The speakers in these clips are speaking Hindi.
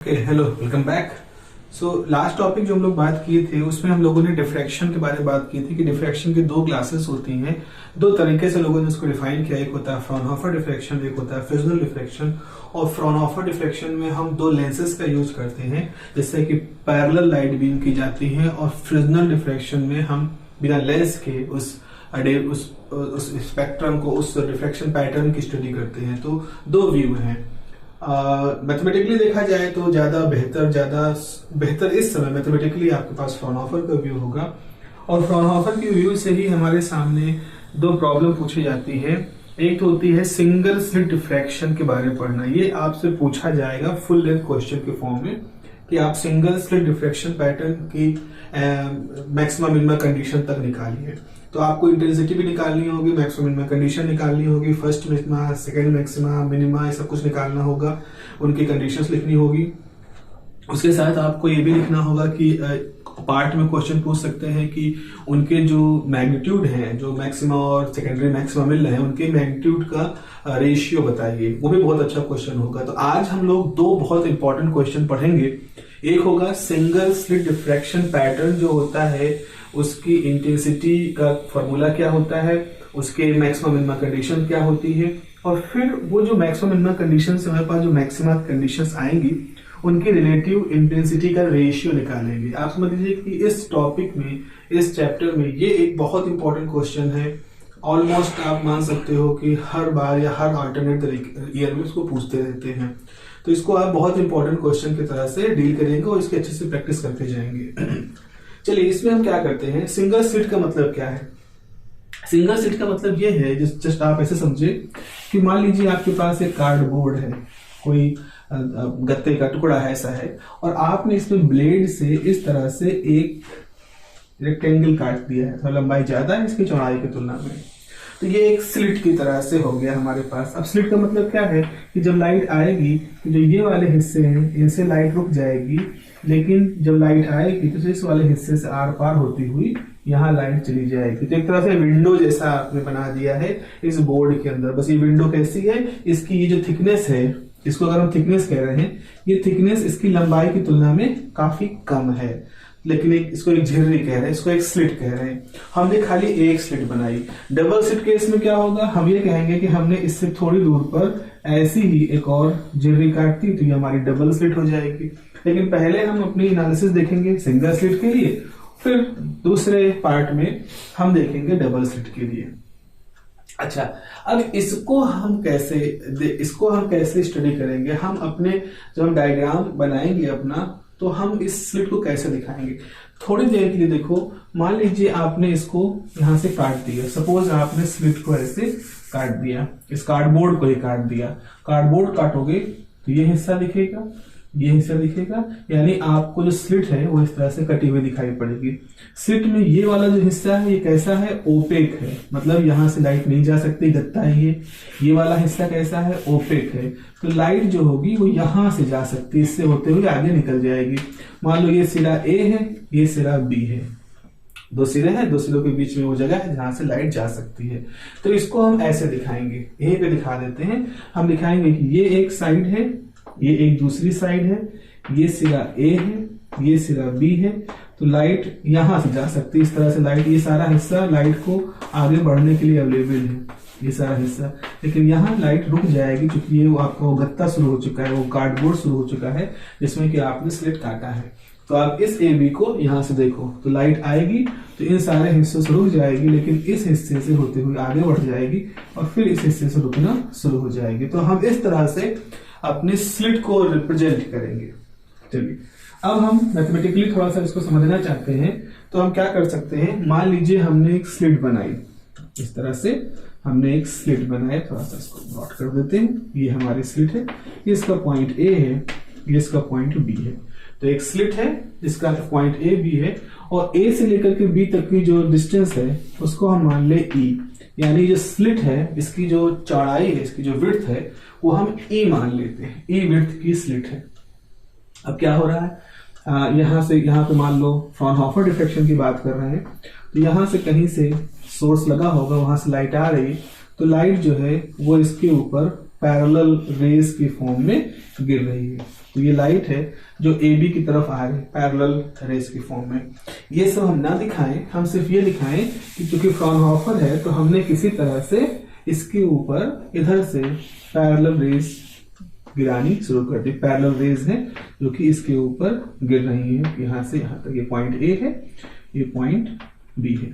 Hello, welcome back. So last topic जो हम लोग बात किए थे उसमें हम लोगों ने डिफ्रैक्शन के बारे में बात की थी कि डिफ्रैक्शन की दो क्लासेस होती हैं। दो तरीके से लोगों ने उसको डिफाइन किया। एक होता है फ्राउनहोफर डिफ्रैक्शन, एक होता है फ्रिजनल डिफ्रैक्शन। और फ्राउनहोफर डिफ्रैक्शन में हम दो लेंसेज का यूज करते हैं जिससे कि पैरेलल लाइट बीम की जाती है, और फ्रिजनल डिफ्रैक्शन में हम बिना लेंस के उस स्पेक्ट्रम को, उस डिफ्रैक्शन पैटर्न की स्टडी करते हैं। तो दो व्यू हैं। मैथमेटिकली देखा जाए तो ज्यादा बेहतर इस समय मैथमेटिकली आपके पास फ्राउनहोफर का व्यू होगा, और फ्राउनहोफर के व्यू से ही हमारे सामने दो प्रॉब्लम पूछी जाती है। एक तो होती है सिंगल स्लिट डिफ्रैक्शन के बारे में पढ़ना। ये आपसे पूछा जाएगा फुल लेंथ क्वेश्चन के फॉर्म में कि आप सिंगल स्लिट डिफ्रैक्शन पैटर्न की मैक्सिमम मिनिमम कंडीशन तक निकालिए। तो आपको इंटेंसिटी भी निकालनी होगी, मैक्सिमम मिनिमम कंडीशन निकालनी होगी, first minima, second maxima, minima, ये सब कुछ निकालना होगा, उनकी कंडीशंस लिखनी होगी। उसके साथ आपको ये भी लिखना होगा कि पार्ट में क्वेश्चन पूछ सकते हैं कि उनके जो मैग्नीट्यूड हैं, जो मैक्सिमा और सेकेंडरी मैक्सिमा मिल रहे हैं, उनके मैग्नीट्यूड का रेशियो बताइए। वो भी बहुत अच्छा क्वेश्चन होगा। तो आज हम लोग दो बहुत इंपॉर्टेंट क्वेश्चन पढ़ेंगे। एक होगा सिंगल स्लिट डिफ्रैक्शन पैटर्न जो होता है उसकी इंटेंसिटी का फॉर्मूला क्या होता है, उसके मैक्सिमम मिनिमम कंडीशन क्या होती है, और फिर वो जो मैक्सिमम मिनिमम कंडीशन से हमारे पास जो मैक्सिमम कंडीशंस आएंगी उनकी रिलेटिव इंटेंसिटी का रेशियो निकालेंगे। आप समझ लीजिए कि इस टॉपिक में, इस चैप्टर में ये एक बहुत इंपॉर्टेंट क्वेश्चन है। ऑलमोस्ट आप मान सकते हो कि हर बार या हर अल्टरनेट ईयर में उसको पूछते रहते हैं। तो इसको आप बहुत इंपॉर्टेंट क्वेश्चन की तरह से डील करेंगे और इसके अच्छे से प्रैक्टिस करते जाएंगे। चलिए, इसमें हम क्या करते हैं, सिंगल स्लिट का मतलब क्या है। सिंगल स्लिट का मतलब ये है, जस्ट आप ऐसे समझे कि मान लीजिए आपके पास एक कार्डबोर्ड है, कोई गत्ते का टुकड़ा है, ऐसा है, और आपने इसमें ब्लेड से इस तरह से एक रेक्टेंगल काट दिया है। तो लंबाई ज्यादा है इसकी चौड़ाई की तुलना में, तो ये एक स्लिट की तरह से हो गया हमारे पास। अब स्लिट का मतलब क्या है कि जब लाइट आएगी तो जो ये वाले हिस्से हैं इनसे लाइट रुक जाएगी, लेकिन जब लाइट आएगी तो इस वाले हिस्से से आर पार होती हुई यहाँ लाइट चली जाएगी। तो एक तरह से विंडो जैसा आपने बना दिया है इस बोर्ड के अंदर। बस ये विंडो कैसी है, इसकी ये जो थिकनेस है, इसको अगर हम थिकनेस कह रहे हैं, ये थिकनेस इसकी लंबाई की तुलना में काफी कम है, लेकिन इसको एक झिर्री कह रहे हैं, इसको एक स्लिट कह रहे हैं। हमने खाली एक स्लिट बनाई। डबल स्लिट केस में क्या होगा, हम ये कहेंगे कि हमने इससे थोड़ी दूर पर ऐसी ही एक और झिर्री काट दी तो ये हमारी डबल स्लिट हो जाएगी। लेकिन पहले हम अपनी एनालिसिस देखेंगे सिंगल स्लिट के लिए, फिर दूसरे पार्ट में हम देखेंगे डबल स्लिट के लिए। अच्छा, अब इसको हम कैसे स्टडी करेंगे। हम अपने जब हम डायग्राम बनाएंगे अपना, तो हम इस स्लिट को कैसे दिखाएंगे। थोड़ी देर के लिए देखो, मान लीजिए आपने इसको यहां से काट दिया। सपोज आपने स्लिट को ऐसे काट दिया, इस कार्डबोर्ड को ही काट दिया। कार्डबोर्ड काटोगे तो ये हिस्सा दिखेगा, ये हिस्सा दिखेगा, यानी आपको जो स्लिट है वो इस तरह से कटी हुई दिखाई पड़ेगी। स्लिट में ये वाला जो हिस्सा है ये कैसा है, ओपेक है, मतलब यहां से लाइट नहीं जा सकती, गत्ता है ये वाला हिस्सा कैसा है, ओपेक है। तो लाइट जो होगी वो यहां से जा सकती है, इससे होते हुए आगे निकल जाएगी। मान लो ये सिरा ए है, ये सिरा बी है, दो सिरे हैं, दो सिरों के बीच में वो जगह है जहां से लाइट जा सकती है। तो इसको हम ऐसे दिखाएंगे, यहीं पे दिखा देते हैं। हम दिखाएंगे कि ये एक साइड है, ये एक दूसरी साइड है, ये सिरा ए है, ये सिरा बी है। तो लाइट यहां से जा सकती है, इस तरह से लाइट, ये सारा हिस्सा लाइट को आगे बढ़ने के लिए अवेलेबल है, ये सारा हिस्सा। लेकिन यहाँ लाइट रुक जाएगी क्योंकि ये आपका वो गत्ता शुरू हो चुका है, वो कार्डबोर्ड शुरू हो चुका है जिसमें कि आपने स्लिट काटा है। तो आप इस ए बी को यहां से देखो, तो लाइट आएगी तो इन सारे हिस्सों से रुक जाएगी, लेकिन इस हिस्से से होते हुए आगे बढ़ जाएगी और फिर इस हिस्से से रुकना शुरू हो जाएगी। तो हम इस तरह से अपनी स्लिट को रिप्रेजेंट करेंगे। चलिए, अब हम मैथमेटिकली थोड़ा सा इसको समझना चाहते हैं, तो हम क्या कर सकते हैं। मान लीजिए हमने एक स्लिट बनाई, इस तरह से हमने एक स्लिट बनाया, थोड़ा सा इसको नोट कर देते हैं। ये हमारी स्लिट है, ये इसका पॉइंट ए है, ये इसका पॉइंट बी है। तो एक स्लिट है जिसका पॉइंट ए बी है, और ए से लेकर के बी तक की जो डिस्टेंस है उसको हम मान ले ई, यानी जो स्लिट है इसकी जो चौड़ाई है, इसकी जो विड्थ है वो हम ई मान लेते हैं। ई विड्थ की स्लिट है। अब क्या हो रहा है, यहां से यहां पे मान लो फ्राउनहोफर डिफ्रैक्शन की बात कर रहे हैं, तो यहां से कहीं से सोर्स लगा होगा, वहां से लाइट आ रही, तो लाइट जो है वो इसके ऊपर पैरेलल रेज के फॉर्म में गिर रही है। तो ये लाइट है जो ए बी की तरफ आ रही है पैरेलल रेस की फॉर्म में। ये सब हम ना दिखाएं, हम सिर्फ ये दिखाएं कि चूंकि फ्रॉनहोफर है तो हमने किसी तरह से इसके ऊपर इधर से पैरेलल रेस गिरानी शुरू कर दी। पैरेलल रेस है जो कि इसके ऊपर गिर रही है, यहां से यहां तक। ये पॉइंट ए है, ये पॉइंट बी है,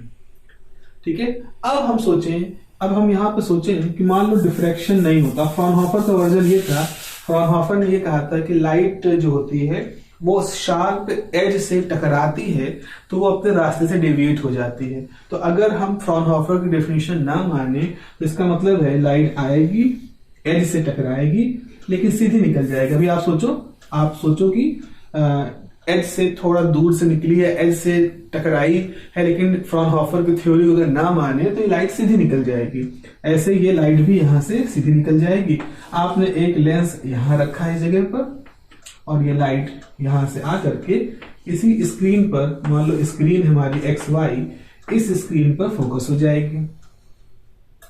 ठीक है। अब हम यहाँ पे सोचें कि मान लो डिफ्रैक्शन नहीं होता। फ्रॉनहोफर का वर्जन ये था, फ्रॉनहोफर ने ये कहा था कि लाइट जो होती है वो शार्प एज से टकराती है तो वो अपने रास्ते से डेविएट हो जाती है। तो अगर हम फ्रॉनहोफर की डेफिनेशन ना माने तो इसका मतलब है लाइट आएगी, एज से टकराएगी, लेकिन सीधी निकल जाएगी। अभी आप सोचो कि एज से थोड़ा दूर से निकली है, एज से टकराई है, लेकिन फ्रॉनहोफर की थ्योरी को अगर ना माने तो ये लाइट सीधी निकल जाएगी। ऐसे ये लाइट भी यहां से सीधी निकल जाएगी। आपने एक लेंस यहां रखा है इस जगह पर और ये लाइट यहां से आकर के इसी स्क्रीन पर, मान लो स्क्रीन हमारी XY, इस स्क्रीन पर फोकस हो जाएगी।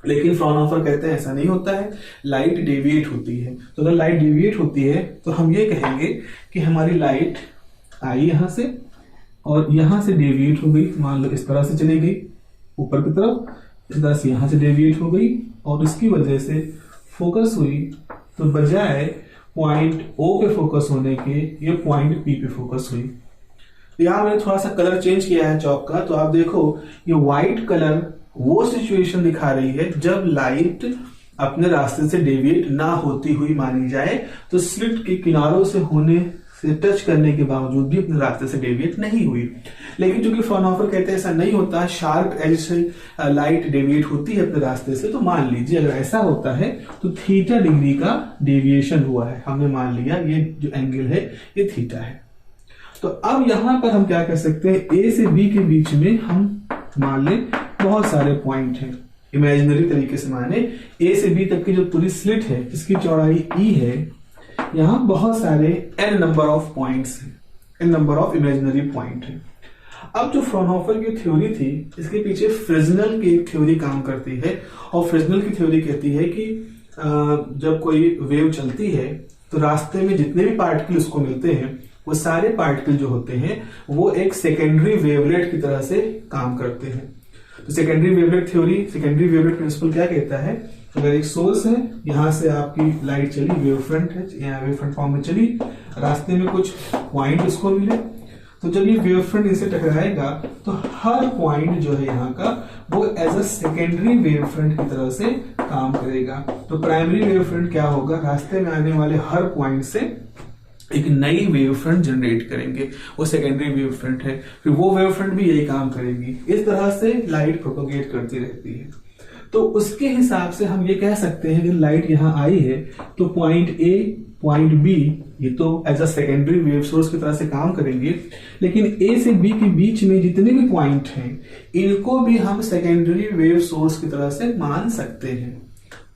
लेकिन फ्रॉनहोफर कहते हैं ऐसा नहीं होता है, लाइट डेविएट होती है। तो अगर लाइट डेविएट होती है तो हम ये कहेंगे कि हमारी लाइट आई यहां से और यहां से डेविएट हो गई, मान लो इस तरह से चली गई ऊपर की तरफ, इस तरह से यहां से डेविएट हो गई और इसकी वजह से फोकस हुई। तो बजाय पॉइंट O पे फोकस होने के ये पॉइंट P पे फोकस हुई। यहां मैंने थोड़ा सा कलर चेंज किया है चौक का, तो आप देखो ये व्हाइट कलर वो सिचुएशन दिखा रही है जब लाइट अपने रास्ते से डेविएट ना होती हुई मानी जाए, तो स्लिट के किनारों से होने से टच करने के बावजूद भी अपने रास्ते से डेविएट नहीं हुई। लेकिन चूंकि फ्रॉनहोफर कहते हैं ऐसा नहीं होता, शार्प एज से लाइट डेविएट होती है अपने रास्ते से, तो मान लीजिए अगर ऐसा होता है तो थीटा डिग्री का डेविएशन हुआ है। हमने मान लिया ये जो एंगल है ये थीटा है। तो अब यहां पर हम क्या कर सकते हैं, ए से बी के बीच में हम मान लें बहुत सारे पॉइंट हैं, इमेजिनरी तरीके से माने ए से बी तक की जो पूरी स्लिट है जिसकी चौड़ाई ई है, यहां बहुत सारे n नंबर ऑफ पॉइंट्स हैं, n number of imaginary point है। अब जो फ्रॉनहोफर की थ्योरी थी, इसके पीछे फ्रिजनल की एक थ्योरी काम करती है और फ्रिजनल की थ्योरी कहती है कि जब कोई वेव चलती है तो रास्ते में जितने भी पार्टिकल उसको मिलते हैं वो सारे पार्टिकल जो होते हैं वो एक सेकेंडरी वेवलेट की तरह से काम करते हैं। तो secondary wavelet theory, secondary wavelet principle क्या कहता है, अगर एक सोर्स है, यहां से आपकी लाइट चली, वेव फ्रंट है, यहाँ वेव फ्रंट फॉर्म में चली, रास्ते में कुछ पॉइंट उसको मिले, तो जब ये वेव फ्रंट इनसे टकराएगा तो हर पॉइंट जो है यहाँ का वो as a secondary wave front की तरह से काम करेगा। तो प्राइमरी वेव फ्रंट क्या होगा, रास्ते में आने वाले हर पॉइंट से एक नई वेव फ्रंट जनरेट करेंगे, वो सेकेंडरी वेव फ्रंट है, फिर वो वेव फ्रंट भी यही काम करेगी। इस तरह से लाइट प्रोपोगेट करती रहती है। तो उसके हिसाब से हम ये कह सकते हैं कि लाइट यहाँ आई है तो पॉइंट ए, पॉइंट बी ये तो as a secondary wave source की तरह से काम करेंगे, लेकिन ए से बी के बीच में जितने भी पॉइंट हैं इनको भी हम सेकेंडरी वेव सोर्स की तरह से मान सकते हैं।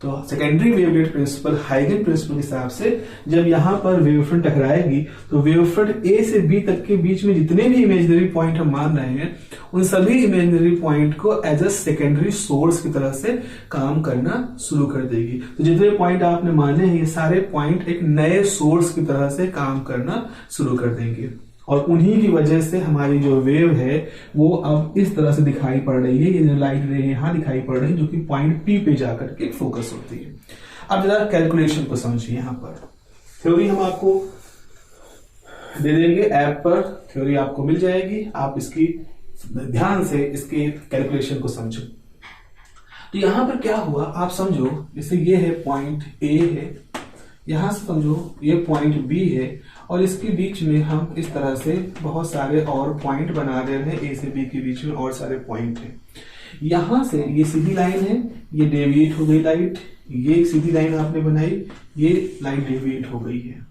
तो सेकेंडरी वेवलेट प्रिंसिपल, हाइगन प्रिंसिपल के हिसाब से जब यहां पर वेव फ्रंट टकराएगी तो वेव फ्रंट ए से बी तक के बीच में जितने भी इमेजिनरी पॉइंट हम मान रहे हैं उन सभी इमेजिनरी पॉइंट को एज अ सेकेंडरी सोर्स की तरह से काम करना शुरू कर देगी। तो जितने पॉइंट आपने माने हैं ये सारे पॉइंट एक नए सोर्स की तरह से काम करना शुरू कर देंगे और उन्हीं की वजह से हमारी जो वेव है वो अब इस तरह से दिखाई पड़ रही है। ये जो लाइट रे यहाँ दिखाई पड़ रही है जो कि पॉइंट पी पे जाकर के फोकस होती है। अब जरा कैलकुलेशन को समझिए। यहाँ पर थ्योरी हम आपको दे देंगे, ऐप पर थ्योरी आपको मिल जाएगी, आप इसकी ध्यान से इसके कैलकुलेशन को समझो। तो यहां पर क्या हुआ आप समझो, जैसे ये है पॉइंट ए है, यहां से समझो ये पॉइंट बी है और इसके बीच में हम इस तरह से बहुत सारे और पॉइंट बना दे रहे हैं। ए से बी के बीच में और सारे पॉइंट हैं। यहां से ये सीधी लाइन है, ये डेविएट हो गई लाइट, ये एक सीधी लाइन आपने बनाई, ये लाइट डेविएट हो गई है।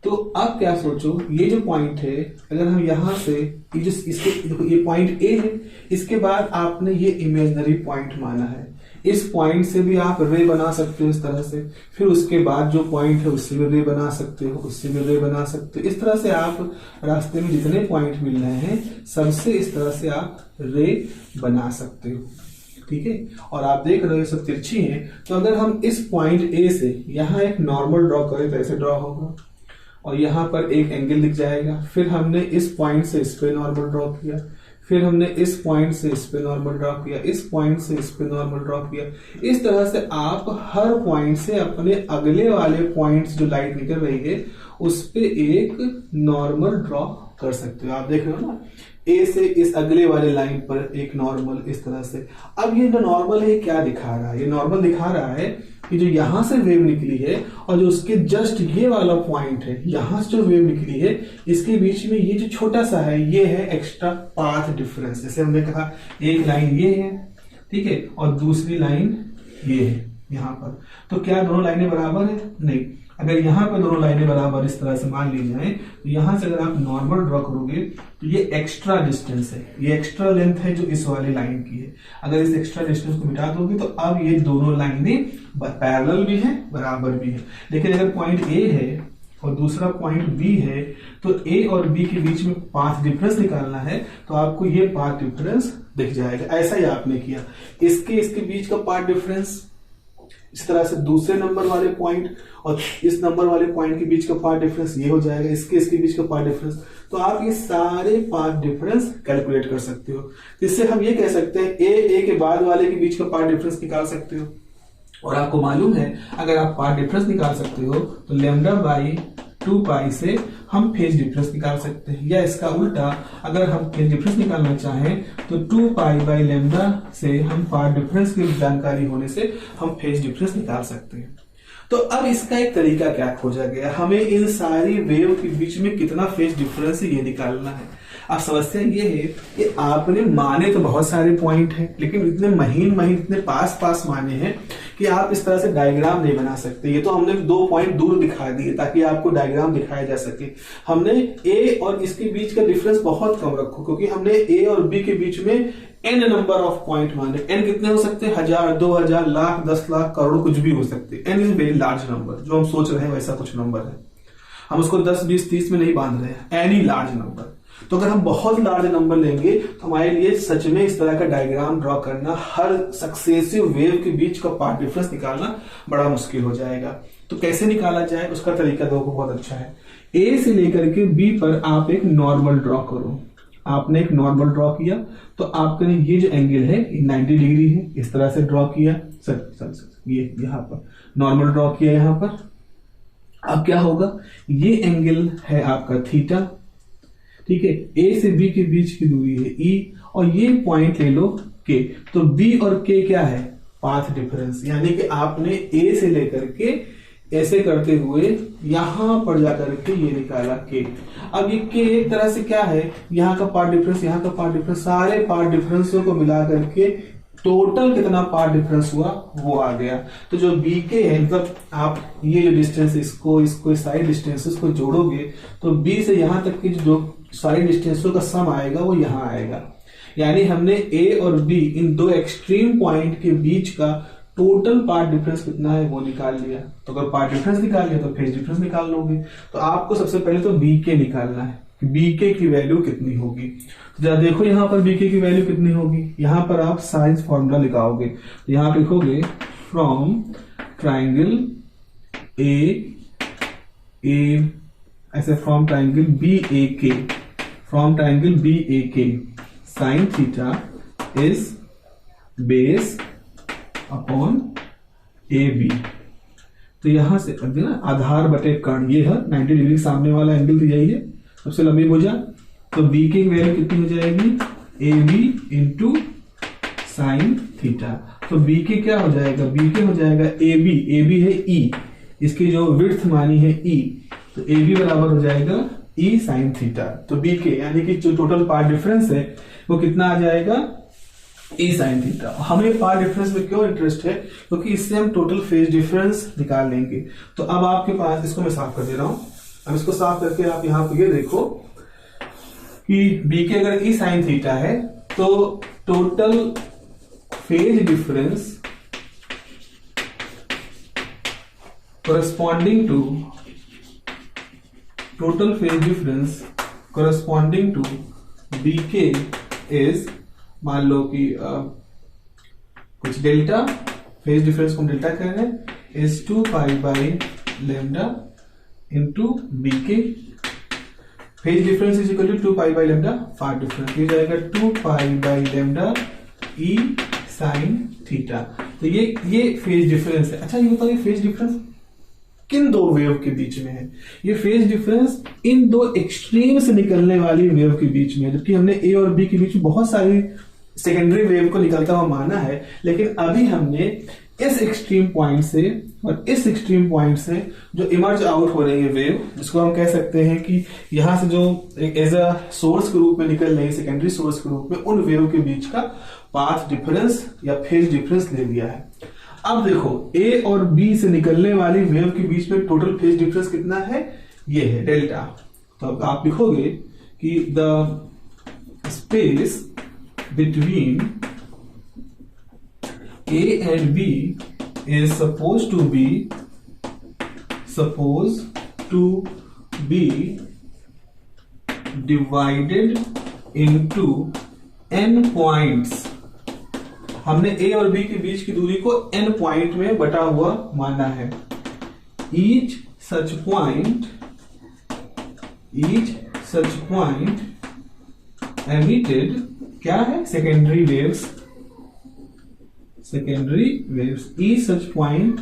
तो अब क्या सोचो, ये जो पॉइंट है अगर हम यहां से ये जो इसके देखो ये पॉइंट ए है, इसके बाद आपने ये इमेजिनरी पॉइंट माना है, इस पॉइंट से भी आप रे बना सकते हो इस तरह से, फिर उसके बाद जो पॉइंट है उससे भी रे बना सकते हो, उससे भी रे बना सकते हो। इस तरह से आप रास्ते में जितने पॉइंट मिल रहे हैं सबसे इस तरह से आप रे बना सकते हो, ठीक है। और आप देख रहे हो सब तिरछी हैं, तो अगर हम इस पॉइंट ए से यहाँ एक नॉर्मल ड्रॉ करें तो ऐसे ड्रॉ होगा, और यहाँ पर एक एंगल दिख जाएगा। फिर हमने इस पॉइंट से इस पे नॉर्मल ड्रॉ किया, फिर हमने इस पॉइंट से इस पे नॉर्मल ड्रॉ किया, इस पॉइंट से इस पे नॉर्मल ड्रॉ किया। इस तरह से आप हर पॉइंट से अपने अगले वाले पॉइंट्स जो लाइट निकल रही है उस पे एक नॉर्मल ड्रॉ कर सकते हो। आप देख रहे हो ना, ए से इस अगले वाले लाइन पर एक नॉर्मल इस तरह से। अब ये जो नॉर्मल है क्या दिखा रहा है? ये नॉर्मल दिखा रहा है कि जो यहां से वेव निकली है और जो उसके जस्ट ये वाला पॉइंट है, यहां से जो वेव निकली है, इसके बीच में ये जो छोटा सा है ये है एक्स्ट्रा पाथ डिफरेंस। जैसे हमने कहा एक लाइन ये है, ठीक है, और दूसरी लाइन ये है यहाँ पर। तो क्या दोनों लाइनें बराबर है? नहीं। अगर यहाँ पे दोनों लाइनें बराबर इस तरह से मान ली जाए तो यहां से अगर आप नॉर्मल ड्रॉ करोगे तो ये एक्स्ट्रा डिस्टेंस है, ये एक्स्ट्रा लेंथ है जो इस वाली लाइन की है। अगर इस एक्स्ट्रा डिस्टेंस को मिटा दोगे तो अब ये दोनों लाइनें पैरेलल भी है, बराबर भी है। लेकिन अगर पॉइंट ए है और दूसरा पॉइंट बी है तो ए और बी के बीच में पाथ डिफरेंस निकालना है तो आपको ये पाथ डिफरेंस दिख जाएगा। ऐसा ही आपने किया, इसके बीच का पाथ डिफरेंस, इस तरह से दूसरे नंबर वाले पॉइंट और इस नंबर वाले पॉइंट के बीच का पाथ डिफरेंस ये हो जाएगा, इसके बीच का पाथ डिफरेंस। तो आप ये सारे पाथ डिफरेंस कैलकुलेट कर सकते हो। इससे हम ये कह सकते हैं ए के बाद वाले के बीच का पाथ डिफरेंस निकाल सकते हो। और आपको मालूम है अगर आप पाथ डिफरेंस निकाल सकते हो तो लैम्डा बाई 2 पाई से हम फेज डिफरेंस निकाल सकते हैं, या इसका उल्टा अगर हम फेज डिफरेंस निकालना चाहें तो 2 पाई बाई लैम्डा से हम पाथ डिफरेंस की जानकारी होने से हम फेज डिफरेंस निकाल सकते हैं। तो अब इसका एक तरीका क्या खोजा गया, हमें इन सारी वेव के बीच में कितना फेज डिफरेंस है ये निकालना है। अब समस्या ये है कि आपने माने तो बहुत सारे पॉइंट हैं लेकिन इतने महीन इतने पास माने हैं कि आप इस तरह से डायग्राम नहीं बना सकते। ये तो हमने 2 पॉइंट दूर दिखा दिए ताकि आपको डायग्राम दिखाया जा सके। हमने ए और इसके बीच का डिफरेंस बहुत कम रखो क्योंकि हमने ए और बी के बीच में एन नंबर ऑफ पॉइंट माने। एन कितने हो सकते हैं? 1000, 2000, लाख, 10 लाख, करोड़, कुछ भी हो सकते हैं। N is very large number. जो हम सोच रहे हैं वैसा कुछ नंबर है, हम उसको 10, 20, 30 में नहीं बांध रहे हैं, एनी लार्ज नंबर। तो अगर हम बहुत लार्ज नंबर लेंगे तो हमारे लिए सच में इस तरह का डायग्राम ड्रॉ करना, हर सक्सेसिव वेव के बीच का पाथ डिफरेंस निकालना बड़ा मुश्किल हो जाएगा। तो कैसे निकाला जाए उसका तरीका देखो बहुत अच्छा है। ए से लेकर के बी पर आप एक नॉर्मल ड्रॉ करो। आपने एक नॉर्मल ड्रॉ किया तो आपने ये जो एंगल है 90 डिग्री है, इस तरह से ड्रॉ किया। सर ये यहाँ पर नॉर्मल ड्रॉ किया यहाँ पर। अब क्या होगा, ये एंगल है आपका थीटा, ठीक है। ए से बी के बीच की दूरी है ई और ये पॉइंट ले लो के। तो बी और के क्या है? Path difference. यानी कि आपने ए से लेकर के ऐसे करते हुए यहां पर जाकर के ये निकाला के। अब ये के एक तरह से क्या है, यहाँ का पाथ डिफरेंस, यहाँ का पाथ डिफरेंस, सारे पाथ डिफरेंसों को मिला करके टोटल कितना पाथ डिफरेंस हुआ वो आ गया। तो जो बी के है, मतलब आप ये जो डिस्टेंस इसको साइड डिस्टेंसेस को जोड़ोगे तो बी से यहां तक की जो साइड डिस्टेंसों का सम आएगा वो यहां आएगा। यानी हमने ए और बी इन दो एक्सट्रीम पॉइंट के बीच का टोटल पाथ डिफरेंस कितना है वो निकाल लिया। तो अगर पाथ डिफरेंस निकाल लिया तो फेज डिफरेंस निकाल लोगे। तो आपको सबसे पहले तो बी के निकालना है, बीके की वैल्यू कितनी होगी। तो जरा देखो यहाँ पर बीके की वैल्यू कितनी होगी। यहाँ पर आप साइंस फॉर्मूला लगाओगे तो यहाँ पे लिखोगे फ्रॉम ट्राइंगल ए ऐसे फ्रॉम ट्राइंगल बी ए के, फ्रॉम ट्राइंगल बी ए के sine theta is base upon A B. तो यहां से ना आधार बटे कर्ण, ये है 90 डिग्री सामने वाला एंगल तो यही है, सबसे लंबी भुजा। तो बी की वैल्यू कितनी हो जाएगी? A B into sine theta. तो बी के क्या हो जाएगा? बी के हो जाएगा ए बी है ई, इसकी जो विड्थ मानी है ई, तो ए बी बराबर हो जाएगा ई साइन थीटा। तो बी के यानी कि जो टोटल पाथ डिफरेंस है वो कितना आ जाएगा? ई साइन थीटा। हमें पाथ डिफरेंस में क्यों इंटरेस्ट है? क्योंकि इससे हम टोटल फेज डिफरेंस निकाल लेंगे। तो अब आपके पास, इसको मैं साफ कर दे रहा हूं, अब इसको साफ करके आप यहां पर ये देखो कि बी के अगर ई साइन थीटा है तो total phase difference corresponding to BK is, मान लो कि कुछ डेल्टा, फेज डिफरेंस को हम डेल्टा कह रहे हैं, is 2 pi by lambda into B के phase difference is equal to 2 pi by lambda path difference, ये जाएगा 2 pi by lambda e sine theta. तो ये फेज डिफरेंस है। अच्छा ये बताओ, ये फेज डिफरेंस किन दो वेव के बीच में है? ये फेज डिफरेंस इन दो एक्सट्रीम से निकलने वाली वेव के बीच में है, जबकि हमने ए और बी के बीच में बहुत सारी सेकेंडरी वेव को निकलता हुआ माना है, लेकिन अभी हमने इस एक्सट्रीम पॉइंट से और इस एक्सट्रीम पॉइंट से जो इमर्ज आउट हो रही है वेव, जिसको हम कह सकते हैं कि यहां से जो एज अ सोर्स के रूप में निकल रही है, सेकेंडरी सोर्स के रूप में, उन वेव के बीच का पाथ डिफरेंस या फेज डिफरेंस ले लिया है। अब देखो ए और बी से निकलने वाली वेव के बीच में टोटल फेज डिफरेंस कितना है? ये है डेल्टा। तो अब आप लिखोगे कि the space between A and B is supposed to be divided into n points। हमने A और B के बीच की दूरी को n पॉइंट में बटा हुआ माना है। Each such point emitted क्या है? Secondary waves. Each such point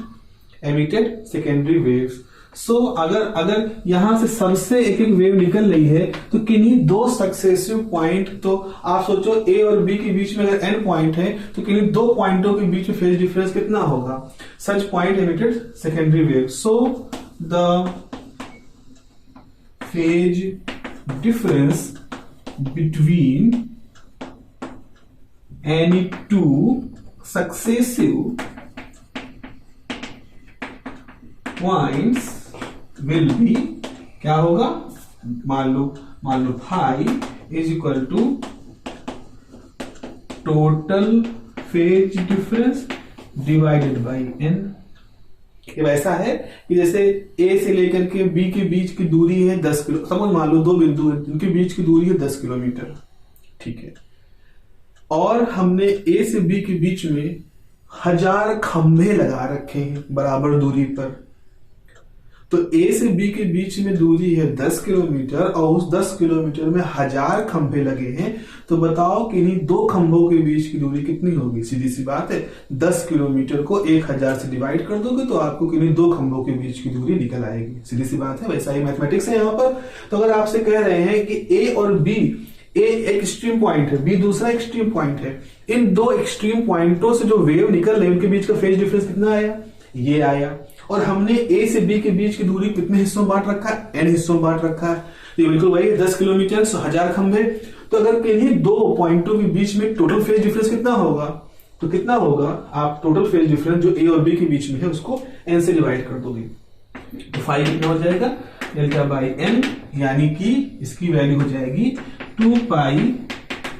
emitted secondary waves। So अगर यहां से सबसे एक एक वेव निकल रही है तो किन्हीं दो सक्सेसिव पॉइंट, तो आप सोचो ए और बी के बीच में अगर n पॉइंट है तो किन्हीं दो पॉइंटों के बीच में फेज डिफरेंस कितना होगा? सच point emitted secondary wave। So the phase difference between any two successive points will be क्या होगा? मान लो phi is equal to total phase difference divided by N. ये वैसा है कि जैसे ए से लेकर के बी के बीच की दूरी है 10 किलो, समझ मान लो दो बिंदु है जिनके बीच की दूरी है 10 किलोमीटर, ठीक है, और हमने ए से बी के बीच में 1000 खंभे लगा रखे हैं बराबर दूरी पर। तो ए से बी के बीच में दूरी है 10 किलोमीटर और उस 10 किलोमीटर में 1000 खंभे लगे हैं। तो बताओ कि इन्हीं दो खंभों के बीच की दूरी कितनी होगी? सीधी सी बात है, 10 किलोमीटर को 1000 से डिवाइड कर दोगे तो आपको किन्हीं दो खंभों के बीच की दूरी निकल आएगी। सीधी सी बात है, वैसा ही मैथमेटिक्स है यहाँ पर। तो अगर आपसे कह रहे हैं कि ए और बी, ए एक एक्सट्रीम पॉइंट है, बी दूसरा एक्सट्रीम पॉइंट है, इन दो एक्सट्रीम पॉइंटों से जो वेव निकल रही है उनके बीच का फेज डिफरेंस कितना आया? ये आया। और हमने ए से बी के बीच की दूरी कितने हिस्सों में बांट रखा है? एन हिस्सों में बांट रखा है। ये बिल्कुल वही 10 किलोमीटर 1000 खंभे। तो अगर किन्हीं दो पॉइंटों के बीच में टोटल फेज डिफरेंस कितना होगा? तो कितना होगा? आप टोटल फेज डिफरेंस जो ए और बी के बीच में है उसको एन से डिवाइड कर दोगे तो फाई कितना हो जाएगा? डेल्टा बाई एन, यानी कि इसकी वैल्यू हो जाएगी 2 pi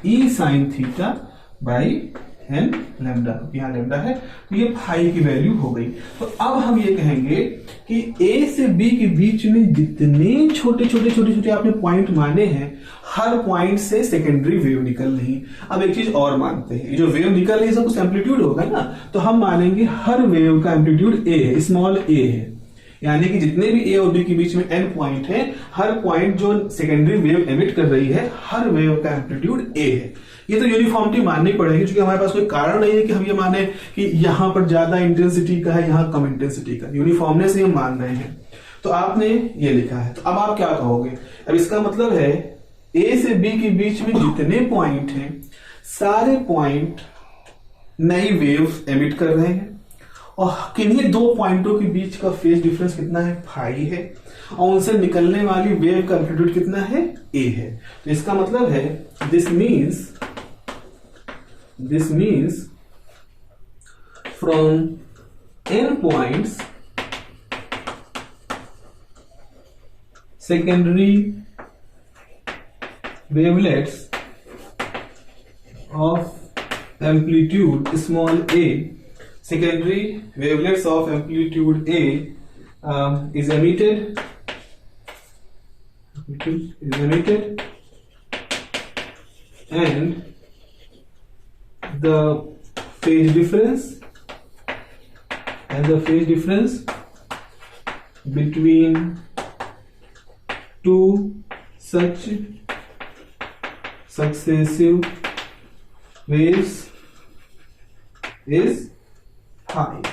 E sine theta by n lambda. यहाँ लेमडा है तो ये फाई की वैल्यू हो गई। तो अब हम ये कहेंगे कि ए से बी के बीच में जितने छोटे आपने पॉइंट माने हैं, हर पॉइंट से सेकेंडरी वेव निकल रही। अब एक चीज और मानते हैं, जो वेव निकल रही है सब कुछ एम्पलीट्यूड होगा ना, तो हम मानेंगे हर वेव का एम्पलीट्यूड ए है, स्मॉल ए है। यानी कि जितने भी ए और बी के बीच में एन पॉइंट है, हर पॉइंट जो सेकेंडरी वेव एमिट कर रही है, हर वेव का एम्पलीट्यूड ए है। ये तो यूनिफॉर्मिटी माननी पड़ेगी, क्योंकि हमारे पास कोई कारण नहीं है कि हम ये माने कि यहां पर ज्यादा इंटेंसिटी का है, यहां कम इंटेंसिटी का। यूनिफॉर्मनेस ही हम मान रहे हैं। तो आपने ये लिखा है, तो अब आप क्या कहोगे? अब इसका मतलब है ए से बी के बीच में जितने पॉइंट हैं, सारे पॉइंट नई वेव एमिट कर रहे हैं, और किन्हीं दो पॉइंटों के बीच का फेज डिफरेंस कितना है? फाई है, और उनसे निकलने वाली वेव का एम्पलीट्यूड कितना है? ए है। तो इसका मतलब है this means from n points secondary wavelets of amplitude small a, secondary wavelets of amplitude a is emitted and the phase difference between 2 such successive waves is 5.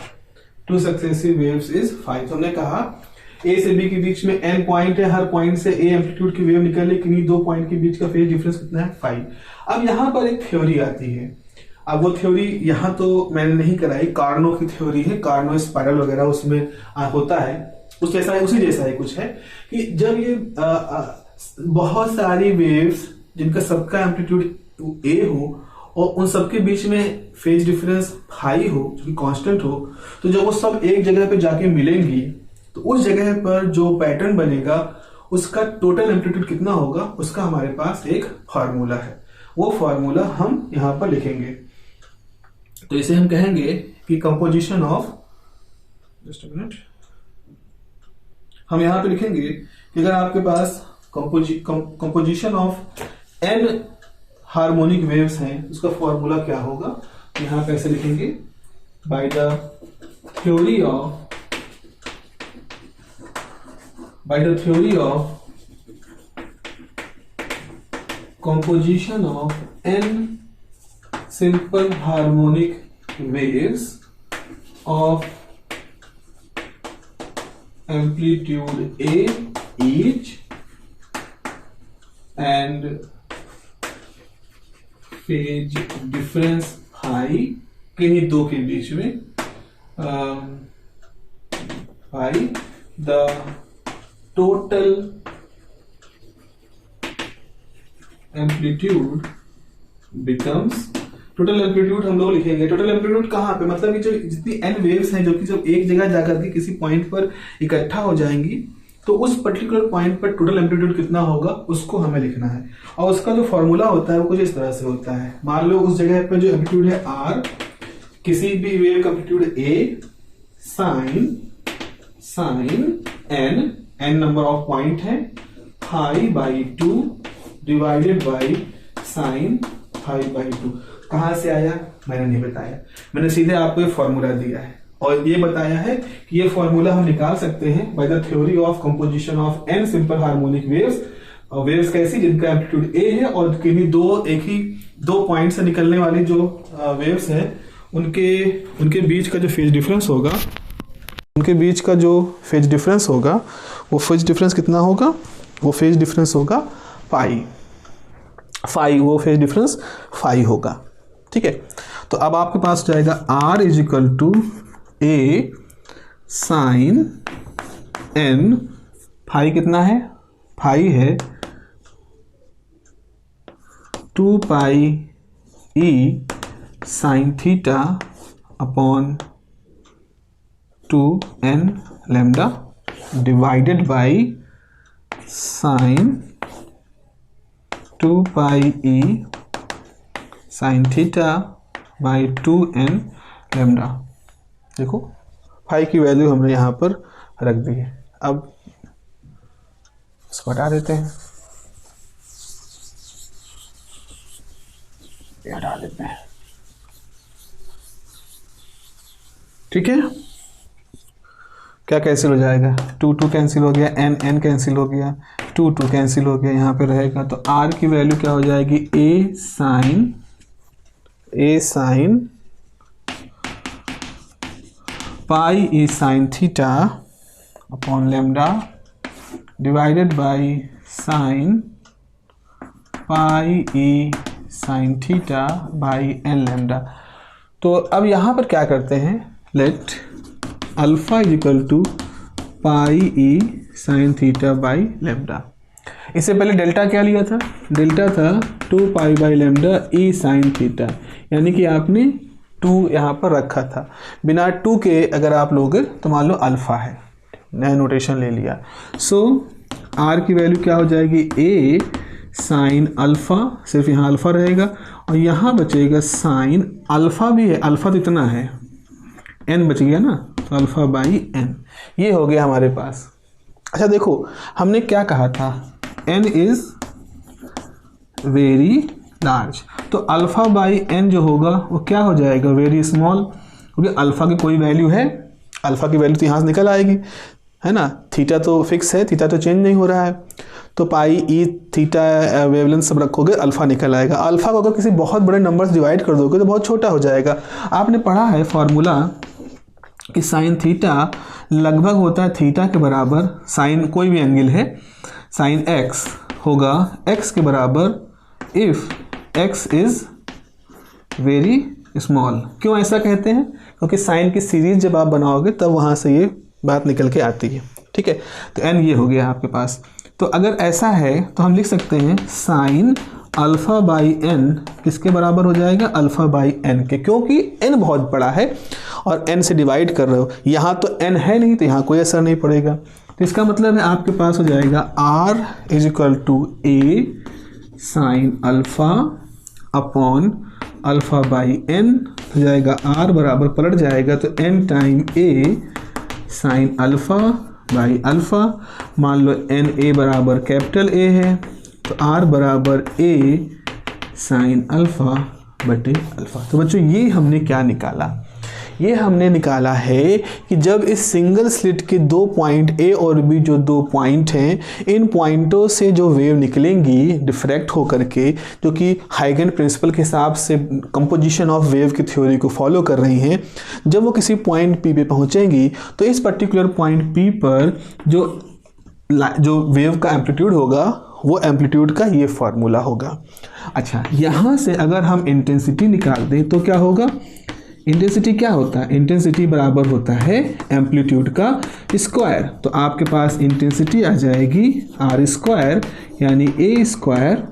2 successive waves is 5. तो हमने कहा ए से बी के बीच में n पॉइंट है, हर पॉइंट से a एम्पलीट्यूड की वेव निकल रही, किन्हीं दो पॉइंट के बीच का फेज डिफरेंस कितना है 5. अब यहां पर एक थ्योरी आती है. अब वो थ्योरी यहाँ तो मैंने नहीं कराई, कार्नो की थ्योरी है, कार्नो स्पाइरल वगैरह उसमें होता है, उसी जैसा ही कुछ है कि जब ये बहुत सारी वेव्स जिनका सबका एम्पलीट्यूड ए हो और उन सबके बीच में फेज डिफरेंस हाई हो, जो कि कांस्टेंट हो, तो जब वो सब एक जगह पे जाके मिलेंगी तो उस जगह पर जो पैटर्न बनेगा उसका टोटल एम्पलीट्यूड कितना होगा, उसका हमारे पास एक फॉर्मूला है. वो फॉर्मूला हम यहां पर लिखेंगे. तो इसे हम कहेंगे कि composition of, just a minute, हम यहां पे लिखेंगे कि अगर आपके पास composition of n harmonic waves हैं, उसका फॉर्मूला क्या होगा. यहां पे ऐसे लिखेंगे, by the theory of composition of n simple harmonic waves of amplitude a each and phase difference phi किन्हीं दो के बीच में phi the total amplitude becomes, total amplitude हम लोग लिखेंगे. टोटल एम्पलीट्यूड कहाँ पे, मतलब कि जो जितनी n वेव्स हैं जो कि जब एक जगह जाकर के किसी पॉइंट पर इकट्ठा हो जाएंगी तो उस पर्टिकुलर पॉइंट पर टोटल एम्पलीट्यूड कितना होगा उसको हमें लिखना है. और उसका जो फॉर्मूला होता है वो कुछ इस तरह से होता है. मान लो उस जगह पर जो एम्पलीट्यूड है r, किसी भी वेव का amplitude a sine n number of point है, pi by 2 divided by sine 5/2. कहां से आया मैंने नहीं बताया, मैंने सीधे आपको ये फॉर्मूला दिया है और ये बताया है कि ये फॉर्मूला हम निकाल सकते हैं bye the theory of composition of n simple harmonic waves. Waves कैसी, जिनका एम्पलीट्यूड a है और किन्हीं एक ही दो पॉइंट से निकलने वाली जो वेव्स हैं उनके बीच का जो फेज डिफरेंस होगा, वो फेज डिफरेंस कितना होगा, वो फेज डिफरेंस होगा पाई, वो फेज डिफरेंस फाई होगा. ठीक है, तो अब आपके पास जाएगा r is equal to A sine n, phi कितना है, फाई है 2 pi e sine theta upon 2n lambda divided by sine 2 pi e sine theta by 2n lambda. देखो फाई की वैल्यू हमने यहाँ पर रख दी है. अब इसको हटा देते हैं, हटा देते हैं. ठीक है, क्या कैंसिल हो जाएगा, 2 कैंसिल हो गया, n कैंसिल हो गया, 2 कैंसिल हो गया, यहाँ पे रहेगा. तो r की वैल्यू क्या हो जाएगी, a sine pi e sine theta upon lambda divided by sine pi e sine theta by n lambda. तो अब यहाँ पर क्या करते हैं, let alpha is equal to pi E sine theta by lambda. इससे पहले डेल्टा क्या लिया था, डेल्टा था 2 pi by lambda E sine theta, यानी कि आपने 2 यहाँ पर रखा था. बिना 2 के अगर आप लोगे तो मान लो अल्फा है, नया नोटेशन ले लिया. सो आर की वैल्यू क्या हो जाएगी, ए साइन अल्फा, सिर्फ यहाँ अल्फा रहेगा और यहाँ बचेगा साइन अल्फा भी है, अल्फा तो इतना है, n बच गया ना, तो अल्फा बाई n. ये हो गया हमारे पास. अच्छा देखो हमने क्या कहा था, n इज वेरी लार्ज, तो अल्फा बाई n जो होगा वो क्या हो जाएगा, वेरी स्मॉल, क्योंकि अल्फा की कोई वैल्यू है, अल्फा की वैल्यू तो यहाँ से निकल आएगी. है ना, थीटा तो फिक्स है, थीटा तो चेंज नहीं हो रहा है, तो पाई ई थीटा वेवलेंथ सब रखोगे अल्फा निकल आएगा। अल्फा को अगर किसी बहुत बड़े नंबर से डिवाइड कर दोगे तो बहुत छोटा हो जाएगा। आपने पढ़ा है फॉर्मूला कि साइन थीटा लगभग होता है थीटा के बराबर, साइन कोई भी एंगल है, साइन एक्स होगा एक्स के बराबर if x is very small. क्यों ऐसा कहते हैं? क्योंकि साइन की सीरीज जब आप बनाओगे तब वहाँ से ये बात निकल के आती है। ठीक है, तो एन ये हो गया आपके पास। तो अगर ऐसा है तो हम लिख सकते हैं साइन अल्फ़ा बाई एन किसके बराबर हो जाएगा? अल्फ़ा बाई एन के, क्योंकि एन बहुत बड़ा है और एन से डिवाइड कर रहे हो। यहाँ तो एन है नहीं तो यहाँ कोई असर नहीं पड़ेगा। तो इसका मतलब है आपके पास हो जाएगा R is equal to A sine alpha upon alpha by N हो जाएगा। आर बराबर पलट जाएगा तो N time A sine alpha by alpha. मान लो एन ए बराबर कैपिटल ए है तो आर बराबर ए साइन अल्फ़ा बटे अल्फ़ा। तो बच्चों ये हमने क्या निकाला? ये हमने निकाला है कि जब इस सिंगल स्लिट के दो पॉइंट ए और बी जो दो पॉइंट हैं, इन पॉइंटों से जो वेव निकलेंगी डिफ्रैक्ट होकर के, जो कि हाइगन प्रिंसिपल के हिसाब से कंपोजिशन ऑफ वेव की थ्योरी को फॉलो कर रही हैं, जब वो किसी पॉइंट पी पे पहुंचेंगी तो इस पर्टिकुलर पॉइंट पी पर जो वेव का एम्पलीट्यूड होगा वो एम्पलीट्यूड का ये फार्मूला होगा। अच्छा, यहाँ से अगर हम इंटेंसिटी निकाल दें तो क्या होगा? इंटेंसिटी क्या होता है? इंटेंसिटी बराबर होता है एम्पलीट्यूड का स्क्वायर। तो आपके पास इंटेंसिटी आ जाएगी आर स्क्वायर यानी A square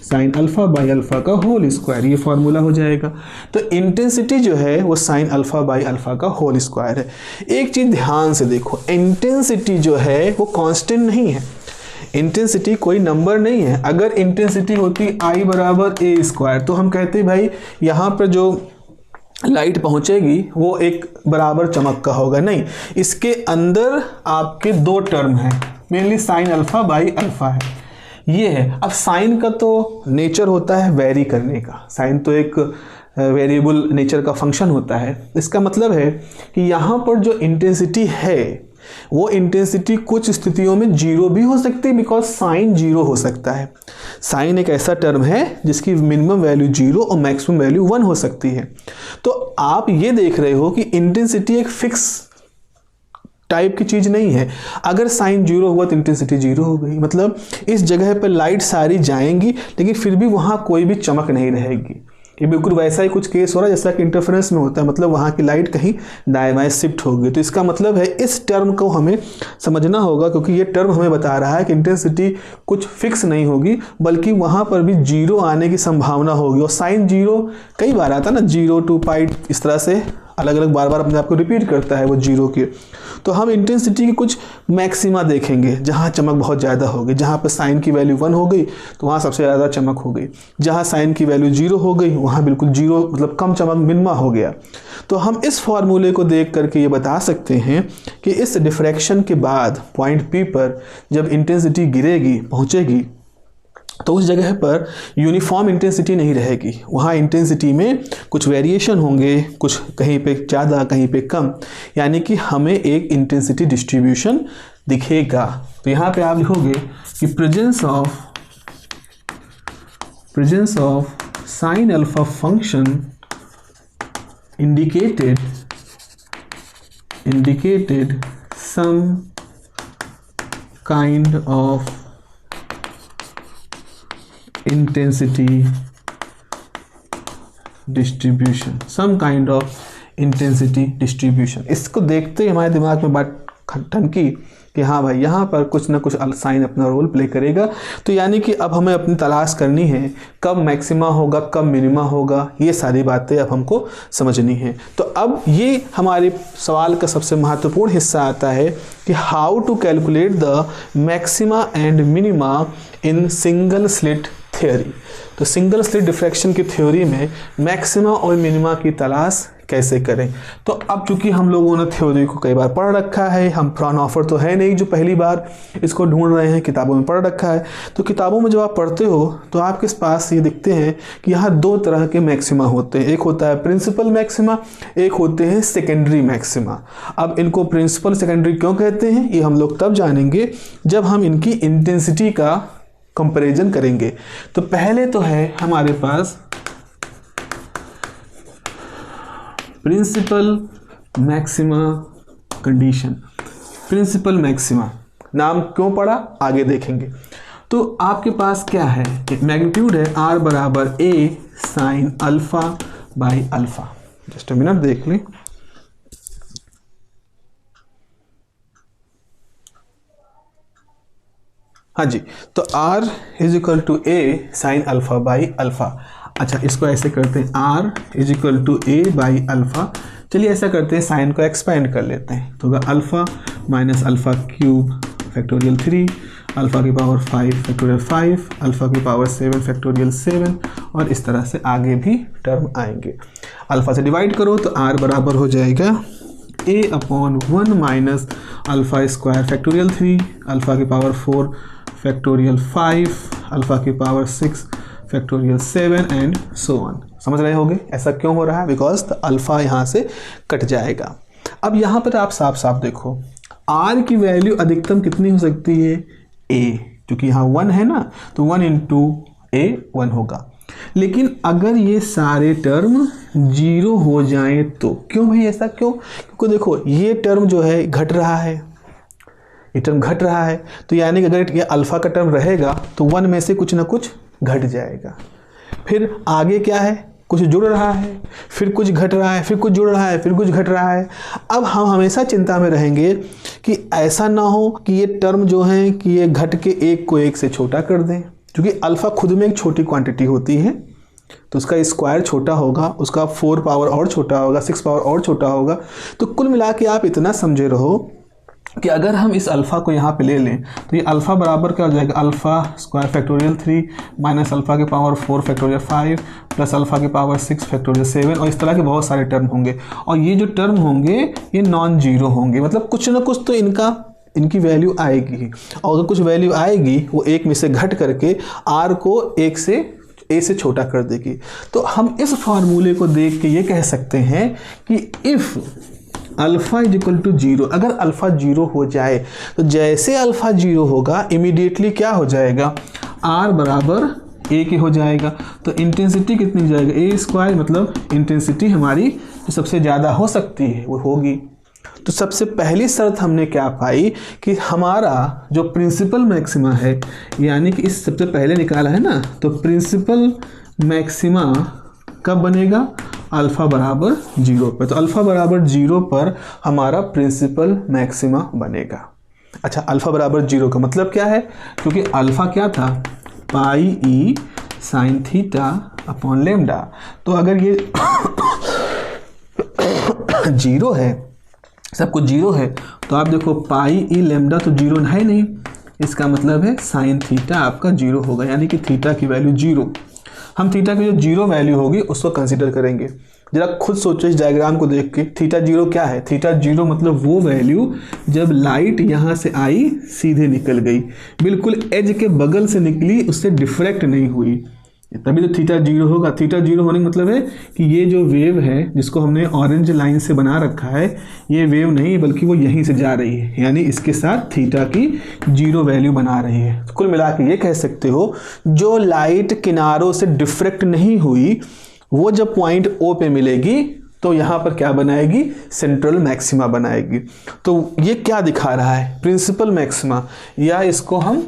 sine alpha by alpha का होल स्क्वायर, ये फार्मूला हो जाएगा। तो इंटेंसिटी जो है वो साइन अल्फ़ा बाई अल्फ़ा का होल स्क्वायर है। एक चीज़ ध्यान से देखो, इंटेंसिटी जो है वो कांस्टेंट नहीं है, इंटेंसिटी कोई नंबर नहीं है। अगर इंटेंसिटी होती आई बराबर ए स्क्वायर तो हम कहते भाई यहाँ पर जो लाइट पहुंचेगी वो एक बराबर चमक का होगा। नहीं, इसके अंदर आपके दो टर्म हैं, mainly sign alpha by alpha है, ये है। अब साइन का तो नेचर होता है वेरी करने का, साइन तो एक वेरिएबल नेचर का फंक्शन होता है। इसका मतलब है कि यहाँ पर जो इंटेंसिटी है वो इंटेंसिटी कुछ स्थितियों में जीरो भी हो सकती है, बिकॉज साइन जीरो हो सकता है। साइन एक ऐसा टर्म है जिसकी मिनिमम वैल्यू जीरो और मैक्सिमम वैल्यू 1 हो सकती है। तो आप ये देख रहे हो कि इंटेंसिटी एक फिक्स टाइप की चीज़ नहीं है। अगर साइन जीरो हुआ तो इंटेंसिटी जीरो हो गई, मतलब इस जगह पर लाइट सारी जाएंगी लेकिन फिर भी वहाँ कोई भी चमक नहीं रहेगी। ये बिल्कुल वैसा ही कुछ केस हो रहा है जैसा कि इंटरफेरेंस में होता है, मतलब वहाँ की लाइट कहीं दाएं बाएं शिफ्ट हो गई। तो इसका मतलब है इस टर्म को हमें समझना होगा, क्योंकि ये टर्म हमें बता रहा है कि इंटेंसिटी कुछ फिक्स नहीं होगी बल्कि वहाँ पर भी जीरो आने की संभावना होगी। और साइन जीरो कई बार आता है ना, 0 to पाई इस तरह से अलग अलग बार बार अपने आप को रिपीट करता है वो जीरो के। तो हम इंटेंसिटी की कुछ मैक्सिमा देखेंगे जहाँ चमक बहुत ज़्यादा होगी। जहाँ पर साइन की वैल्यू 1 हो गई तो वहाँ सबसे ज़्यादा चमक हो गई, जहाँ साइन की वैल्यू 0 हो गई वहाँ बिल्कुल जीरो, मतलब कम चमक, मिनिमा हो गया। तो हम इस फार्मूले को देख करके ये बता सकते हैं कि इस डिफ्रैक्शन के बाद पॉइंट पी पर जब इंटेंसिटी गिरेगी, पहुँचेगी, तो उस जगह पर यूनिफॉर्म इंटेंसिटी नहीं रहेगी। वहाँ इंटेंसिटी में कुछ वेरिएशन होंगे, कुछ कहीं पे ज़्यादा कहीं पे कम, यानी कि हमें एक इंटेंसिटी डिस्ट्रीब्यूशन दिखेगा। तो यहाँ पे आप लिखोगे कि presence of sine alpha function indicated some kind of intensity distribution, some kind of intensity distribution। इसको देखते ही हमारे दिमाग में बात ठनकी कि हाँ भाई यहाँ पर कुछ ना कुछ साइन अपना रोल प्ले करेगा। तो यानी कि अब हमें अपनी तलाश करनी है कब मैक्सिमा होगा, कब मिनिमा होगा, ये सारी बातें अब हमको समझनी है। तो अब ये हमारे सवाल का सबसे महत्वपूर्ण हिस्सा आता है कि how to calculate the maxima and minima in single slit theory. तो सिंगल स्लिट डिफ्रैक्शन की थ्योरी में मैक्सिमा और मिनिमा की तलाश कैसे करें। तो अब चूंकि हम लोगों ने थ्योरी को कई बार पढ़ रखा है, हम फ्राउनहोफर तो है नहीं जो पहली बार इसको ढूंढ रहे हैं, किताबों में पढ़ रखा है। तो किताबों में जब आप पढ़ते हो तो आपके पास ये दिखते हैं कि यहाँ दो तरह के मैक्सिमा होते हैं, एक होता है प्रिंसिपल मैक्सिमा, एक होते हैं सेकेंडरी मैक्सिमा। अब इनको प्रिंसिपल सेकेंडरी क्यों कहते हैं ये हम लोग तब जानेंगे जब हम इनकी इंटेंसिटी का कंपैरिजन करेंगे। तो पहले तो है हमारे पास principal maxima condition. Principal maxima नाम क्यों पड़ा आगे देखेंगे। तो आपके पास क्या है, एक मैग्नीट्यूड है R बराबर A sine alpha by alpha. Just minute देख लें। हाँ जी, तो R is equal to A sine alpha by alpha. अच्छा, इसको ऐसे करते हैं R is equal to A by alpha. चलिए ऐसा करते हैं, साइन को एक्सपेंड कर लेते हैं, तो होगा alpha minus alpha cube factorial 3, alpha की पावर 5 फैक्टोरियल 5, अल्फा की पावर 7 फैक्टोरियल 7, और इस तरह से आगे भी टर्म आएंगे। अल्फा से डिवाइड करो तो R बराबर हो जाएगा A upon 1 minus alpha square factorial 3, alpha की पावर 4 फैक्टोरियल 5, अल्फा की power 6 factorial 7 and so on. समझ रहे होंगे ऐसा क्यों हो रहा है, बिकॉज अल्फा यहाँ से कट जाएगा। अब यहाँ पर आप साफ साफ देखो R की वैल्यू अधिकतम कितनी हो सकती है, A, क्योंकि यहाँ 1 है ना, तो 1 इंटू A 1 होगा। लेकिन अगर ये सारे टर्म 0 हो जाएं तो क्यों भाई, ऐसा क्यों? क्योंकि देखो ये टर्म जो है घट रहा है, ये टर्म घट रहा है, तो यानी कि अगर ये अल्फा का टर्म रहेगा तो 1 में से कुछ ना कुछ घट जाएगा। फिर आगे क्या है, कुछ जुड़ रहा है, फिर कुछ घट रहा है, फिर कुछ जुड़ रहा है, फिर कुछ घट रहा है। अब हम हमेशा चिंता में रहेंगे कि ऐसा ना हो कि ये टर्म जो है कि ये घट के एक को एक से छोटा कर दें, क्योंकि अल्फा खुद में एक छोटी क्वांटिटी होती है, तो उसका स्क्वायर छोटा होगा, उसका 4 पावर और छोटा होगा, 6 पावर और छोटा होगा। तो कुल मिला के आप इतना समझे रहो कि अगर हम इस अल्फ़ा को यहाँ पे ले लें तो ये अल्फ़ा बराबर क्या हो जाएगा, alpha square factorial 3 minus alpha के पावर 4 फैक्टोरियल 5 प्लस अल्फ़ा के पावर 6 फैक्टोरियल 7, और इस तरह के बहुत सारे टर्म होंगे। और ये जो टर्म होंगे ये नॉन जीरो होंगे, मतलब कुछ ना कुछ तो इनकी वैल्यू आएगी, और अगर कुछ वैल्यू आएगी वो एक में से घट करके R को एक से A से छोटा कर देगी। तो हम इस फार्मूले को देख के ये कह सकते हैं कि if alpha is equal to 0, अगर अल्फ़ा 0 हो जाए तो जैसे अल्फ़ा 0 होगा इमीडिएटली क्या हो जाएगा, R बराबर A के हो जाएगा। तो इंटेंसिटी कितनी हो जाएगा, A स्क्वायर, मतलब इंटेंसिटी हमारी जो सबसे ज़्यादा हो सकती है वो होगी। तो सबसे पहली शर्त हमने क्या पाई कि हमारा जो प्रिंसिपल मैक्सिमा है, यानी कि इस सबसे पहले निकाला है ना, तो प्रिंसिपल मैक्सिमा कब बनेगा, अल्फ़ा बराबर 0 पर। तो अल्फ़ा बराबर 0 पर हमारा प्रिंसिपल मैक्सिमा बनेगा। अच्छा, अल्फ़ा बराबर 0 का मतलब क्या है, क्योंकि अल्फ़ा क्या था, पाई ई साइन थीटा अपॉन लेमडा। तो अगर ये 0 है, सब कुछ 0 है, तो आप देखो पाई ई लेमडा तो 0 है नहीं, इसका मतलब है साइन थीटा आपका 0 होगा, यानी कि थीटा की वैल्यू 0। हम थीटा की जो 0 वैल्यू होगी उसको कंसीडर करेंगे। जरा खुद सोचो इस डायग्राम को देख के, थीटा 0 क्या है, थीटा 0 मतलब वो वैल्यू जब लाइट यहाँ से आई सीधे निकल गई, बिल्कुल एज के बगल से निकली, उससे डिफ्रैक्ट नहीं हुई, तभी तो थीटा 0 होगा। थीटा 0 होने का मतलब है कि ये जो वेव है जिसको हमने ऑरेंज लाइन से बना रखा है, ये वेव नहीं बल्कि वो यहीं से जा रही है, यानी इसके साथ थीटा की 0 वैल्यू बना रही है। तो कुल मिला के ये कह सकते हो जो लाइट किनारों से डिफ्रैक्ट नहीं हुई वो जब पॉइंट O पे मिलेगी तो यहाँ पर क्या बनाएगी, सेंट्रल मैक्सिमा बनाएगी। तो ये क्या दिखा रहा है, प्रिंसिपल मैक्सिमा, या इसको हम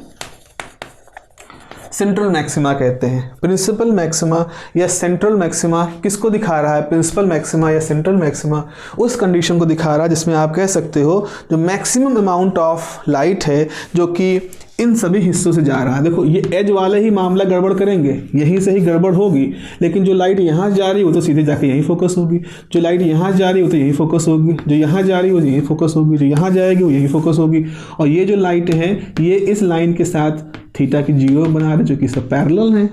सेंट्रल मैक्सिमा कहते हैं। प्रिंसिपल मैक्सिमा या सेंट्रल मैक्सिमा किसको दिखा रहा है, प्रिंसिपल मैक्सिमा या सेंट्रल मैक्सिमा उस कंडीशन को दिखा रहा है जिसमें आप कह सकते हो जो मैक्सिमम अमाउंट ऑफ लाइट है जो कि इन सभी हिस्सों से जा रहा है। देखो ये एज वाले ही मामला गड़बड़ करेंगे, यहीं से ही गड़बड़ होगी, लेकिन जो लाइट यहाँ जा रही है वो तो सीधे जाके यहीं फोकस होगी, जो लाइट यहाँ जा रही है वो तो यहीं फोकस होगी, जो यहाँ जा रही है वो यहीं फोकस होगी, जो यहाँ जाएगी वो यहीं फोकस होगी। और ये जो लाइट है ये इस लाइन के साथ थीटा की 0 बना रहे जो कि सब पैरेलल हैं,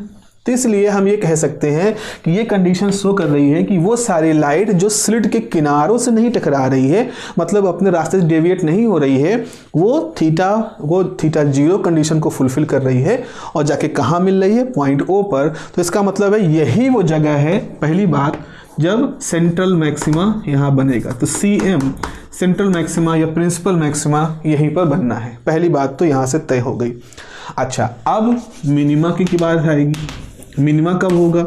तो इसलिए हम ये कह सकते हैं कि ये कंडीशन शो कर रही है कि वो सारी लाइट जो स्लिट के किनारों से नहीं टकरा रही है, मतलब अपने रास्ते से डेविएट नहीं हो रही है, वो थीटा जीरो कंडीशन को फुलफिल कर रही है और जाके कहाँ मिल रही है, पॉइंट ओ पर। तो इसका मतलब है यही वो जगह है, पहली बात, जब सेंट्रल मैक्सिमा यहाँ बनेगा। तो CM सेंट्रल मैक्सिमा या प्रिंसिपल मैक्सिमा यहीं पर बनना है। पहली बात तो यहाँ से तय हो गई। अच्छा, अब मिनिमा की बात आएगी। मिनिमा कब होगा?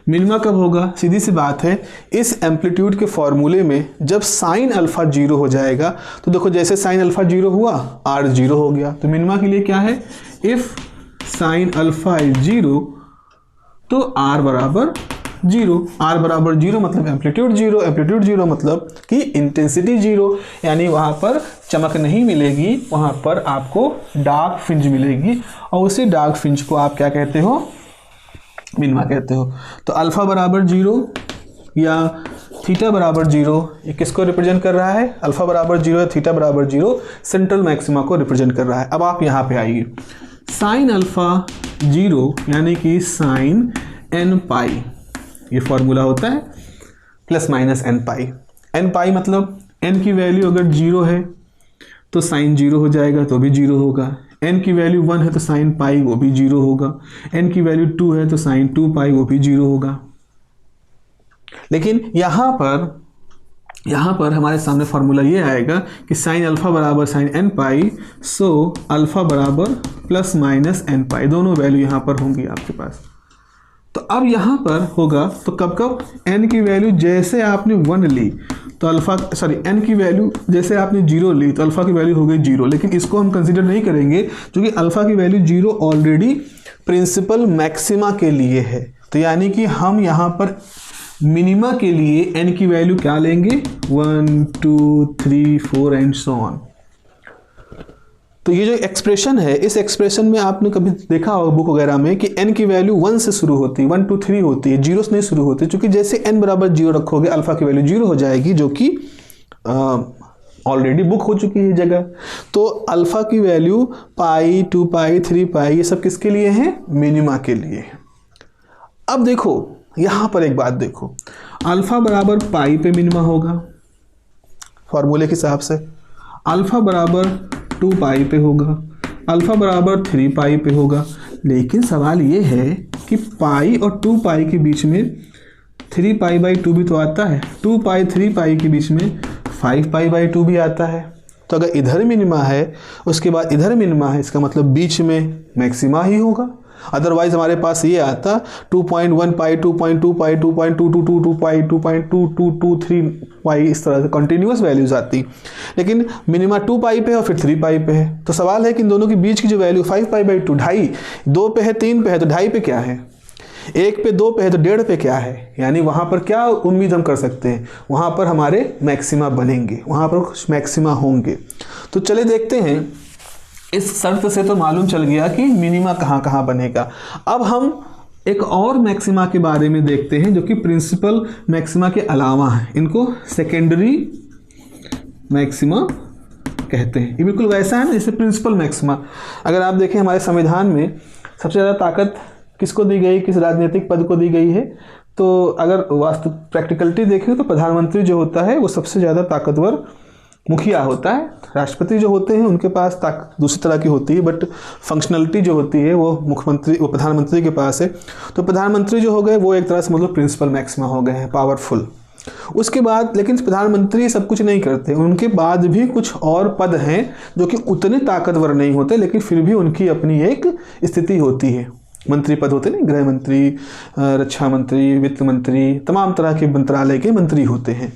मिनिमा कब होगा? सीधी सी बात है, इस एम्पलीट्यूड के फॉर्मूले में जब साइन अल्फा जीरो हो जाएगा, तो देखो जैसे साइन अल्फा जीरो हुआ आर जीरो हो गया। तो मिनिमा के लिए क्या है? If sine alpha is zero तो आर बराबर जीरो। आर बराबर जीरो मतलब एम्पलीट्यूड जीरो, एम्पलीट्यूड जीरो मतलब कि इंटेंसिटी जीरो, यानी वहाँ पर चमक नहीं मिलेगी, वहाँ पर आपको डार्क फ्रिंज मिलेगी और उसी डार्क फ्रिंज को आप क्या कहते हो? मिनिमा कहते हो। तो अल्फा बराबर जीरो या थीटा बराबर जीरो, ये किसको रिप्रेजेंट कर रहा है? अल्फा बराबर जीरो या थीटा बराबर जीरो सेंट्रल मैक्सिमा को रिप्रेजेंट कर रहा है। अब आप यहाँ पे आइए, साइन अल्फा जीरो यानी कि साइन एन पाई, ये फॉर्मूला होता है प्लस माइनस एन पाई। एन पाई मतलब एन की वैल्यू अगर जीरो है तो साइन जीरो हो जाएगा, तो भी जीरो होगा। एन की वैल्यू 1 है तो साइन पाई वो भी जीरो होगा। एन की वैल्यू 2 है तो साइन 2 पाई वो भी जीरो होगा। लेकिन यहाँ पर हमारे सामने फॉर्मूला ये आएगा कि साइन अल्फा बराबर साइन एन पाई, सो अल्फा बराबर प्लस माइनस एन पाई, दोनों वैल्यू यहाँ पर होंगी आपके पास। तो अब यहाँ पर होगा तो कब n की वैल्यू जैसे आपने 1 ली तो n की वैल्यू जैसे आपने 0 ली तो अल्फा की वैल्यू हो गई 0। लेकिन इसको हम कंसीडर नहीं करेंगे क्योंकि अल्फा की वैल्यू 0 ऑलरेडी प्रिंसिपल मैक्सिमा के लिए है। तो यानी कि हम यहाँ पर मिनिमा के लिए n की वैल्यू क्या लेंगे? 1 2 3 4 एंड सो ऑन। तो ये जो एक्सप्रेशन है, इस एक्सप्रेशन में आपने कभी देखा होगा बुक वगैरह में कि n की वैल्यू 1 से शुरू होती है, 1 2 3 होती है, 0 से नहीं शुरू होती, क्योंकि जैसे n बराबर 0 रखोगे अल्फा की वैल्यू 0 हो जाएगी, जो कि ऑलरेडी बुक हो चुकी है जगह। तो अल्फा की वैल्यू पाई 2 पाई 3 पाई ये सब किसके लिए है? मिनिमा के लिए। अब देखो यहाँ पर एक बात देखो, अल्फा बराबर पाई पे मिनिमा होगा फॉर्मूले के हिसाब से, अल्फा बराबर 2 पाई पे होगा, अल्फा बराबर 3 पाई पे होगा। लेकिन सवाल ये है कि पाई और 2 पाई के बीच में 3 पाई बाई 2 भी तो आता है, 2 पाई 3 पाई के बीच में 5 पाई बाई 2 भी आता है। तो अगर इधर मिनिमा है उसके बाद इधर मिनिमा है, इसका मतलब बीच में मैक्सिमा ही होगा। अदरवाइज हमारे पास ये आता 2.1 पाई 2.2 पाई 2.222 पाई 2.2223 पाई, इस तरह से कंटिन्यूअस वैल्यूज आती। लेकिन मिनिमा 2 पाई पे है और फिर 3 पाई पे है। तो सवाल है कि इन दोनों के बीच की जो वैल्यू 5 पाई बाई 2, 2.5, 2 पे है 3 पे है तो 2.5 पे क्या है, 1 पे 2 पे है तो 1.5 पे क्या है। यानी वहाँ पर क्या उम्मीद हम कर सकते हैं? वहाँ पर हमारे मैक्सिमा बनेंगे, वहाँ पर कुछ मैक्सिमा होंगे। तो चले देखते हैं, इस शर्त से तो मालूम चल गया कि मिनिमा कहाँ कहाँ बनेगा। अब हम एक और मैक्सिमा के बारे में देखते हैं जो कि प्रिंसिपल मैक्सिमा के अलावा है, इनको सेकेंडरी मैक्सिमा कहते हैं। ये बिल्कुल वैसा है ना जैसे प्रिंसिपल मैक्सिमा। अगर आप देखें हमारे संविधान में सबसे ज़्यादा ताकत किसको दी गई, किस राजनीतिक पद को दी गई है, तो अगर वास्तु प्रैक्टिकलिटी देखें तो प्रधानमंत्री जो होता है वो सबसे ज़्यादा ताकतवर मुखिया होता है। राष्ट्रपति जो होते हैं उनके पास ताकत दूसरी तरह की होती है, बट फंक्शनलिटी जो होती है वो प्रधानमंत्री के पास है। तो प्रधानमंत्री जो हो गए वो एक तरह से मतलब प्रिंसिपल मैक्सिमा हो गए हैं, पावरफुल। उसके बाद लेकिन प्रधानमंत्री सब कुछ नहीं करते, उनके बाद भी कुछ और पद हैं जो कि उतने ताकतवर नहीं होते, लेकिन फिर भी उनकी अपनी एक स्थिति होती है। मंत्री पद होते हैं, गृह मंत्री, रक्षा मंत्री, वित्त मंत्री, तमाम तरह के मंत्रालय के मंत्री होते हैं।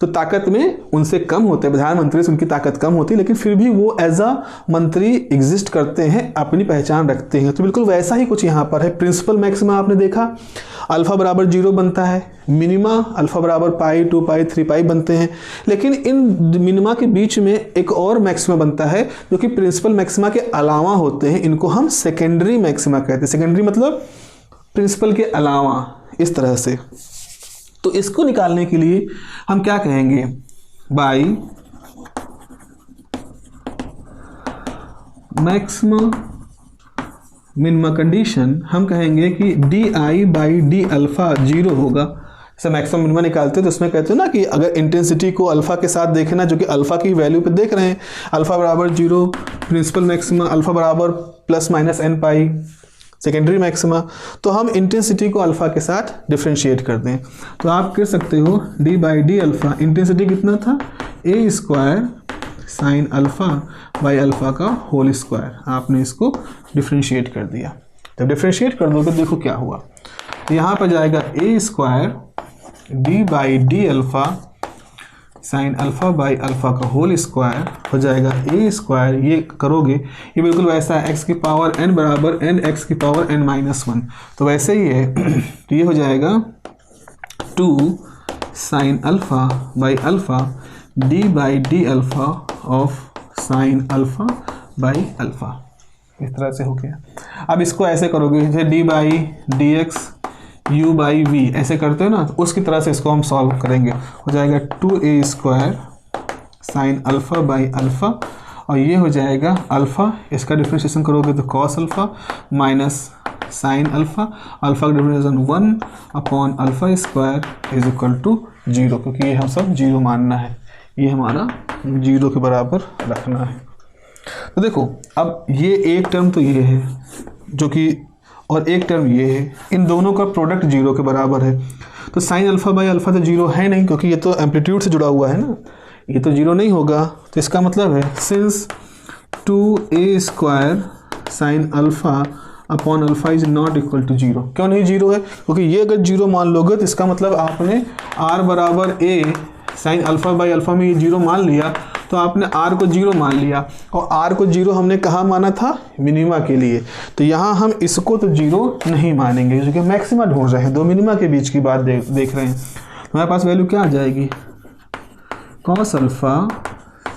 तो ताकत में उनसे कम होते हैं, प्रधानमंत्री से उनकी ताकत कम होती है, लेकिन फिर भी वो एज अ मंत्री एग्जिस्ट करते हैं, अपनी पहचान रखते हैं। तो बिल्कुल वैसा ही कुछ यहाँ पर है। प्रिंसिपल मैक्सिमा आपने देखा, अल्फा बराबर 0 बनता है, मिनिमा अल्फा बराबर पाई 2 पाई 3 पाई बनते हैं। लेकिन इन मिनिमा के बीच में एक और मैक्सिमा बनता है जो कि प्रिंसिपल मैक्सिमा के अलावा होते हैं, इनको हम सेकेंडरी मैक्सिमा कहते हैं। सेकेंडरी मतलब प्रिंसिपल के अलावा, इस तरह से। तो इसको निकालने के लिए हम क्या कहेंगे? बाई मैक्सिमा मिनिमा कंडीशन हम कहेंगे कि D I by d alpha 0 होगा। जैसे मैक्सिमम मिनिमा निकालते हैं तो उसमें कहते हो ना कि अगर इंटेंसिटी को अल्फ़ा के साथ देखना, जो कि अल्फ़ा की वैल्यू पे देख रहे हैं, अल्फ़ा बराबर 0 प्रिंसिपल मैक्सिमा, अल्फ़ा बराबर प्लस माइनस एन पाई सेकेंडरी मैक्सिमा, तो हम इंटेंसिटी को अल्फ़ा के साथ डिफ्रेंशिएट कर दें तो आप कर सकते हो d by d alpha, intensity कितना था a square sine alpha by alpha का होल स्क्वायर, आपने इसको डिफ्रेंशिएट कर दिया। जब डिफ्रेंशिएट कर दोगे देखो क्या हुआ, तो यहाँ पर जाएगा a square d by d alpha sine alpha by alpha का होल स्क्वायर हो जाएगा ए स्क्वायर, ये करोगे ये बिल्कुल वैसा है एक्स की पावर n बराबर n एक्स की पावर n-1, तो वैसे ही है तो ये हो जाएगा 2 sign alpha by alpha D by d alpha of sine alpha by alpha, इस तरह से हो गया। अब इसको ऐसे करोगे जैसे D by D X u by V ऐसे करते हो ना, तो उसकी तरह से इसको हम सॉल्व करेंगे, हो जाएगा 2a square sine alpha by alpha और ये हो जाएगा अल्फ़ा, इसका डिफ्रेंशिएशन करोगे तो cos alpha minus sine alpha, alpha का differentiation 1 upon alpha square is equal to 0, क्योंकि ये हम सब 0 मानना है, ये हमारा 0 के बराबर रखना है। तो देखो अब ये एक टर्म तो ये है जो कि, और एक टर्म ये है, इन दोनों का प्रोडक्ट 0 के बराबर है, तो साइन अल्फ़ा बाई अल्फ़ा तो 0 है नहीं, क्योंकि ये तो एम्पलीट्यूड से जुड़ा हुआ है ना, ये तो 0 नहीं होगा। तो इसका मतलब है since 2a square sine alpha upon alpha is not equal to 0, क्यों नहीं 0 है, क्योंकि ये अगर 0 मान लोगे तो इसका मतलब आपने r बराबर a sign alpha by alpha में ये 0 मान लिया, तो आपने r को 0 मान लिया, और r को 0 हमने कहाँ माना था, मिनिमा के लिए, तो यहाँ हम इसको तो 0 नहीं मानेंगे क्योंकि मैक्सिमा ढूंढ रहे हैं, दो मिनिमा के बीच की बात देख रहे हैं। हमारे पास वैल्यू क्या आ जाएगी, cos alpha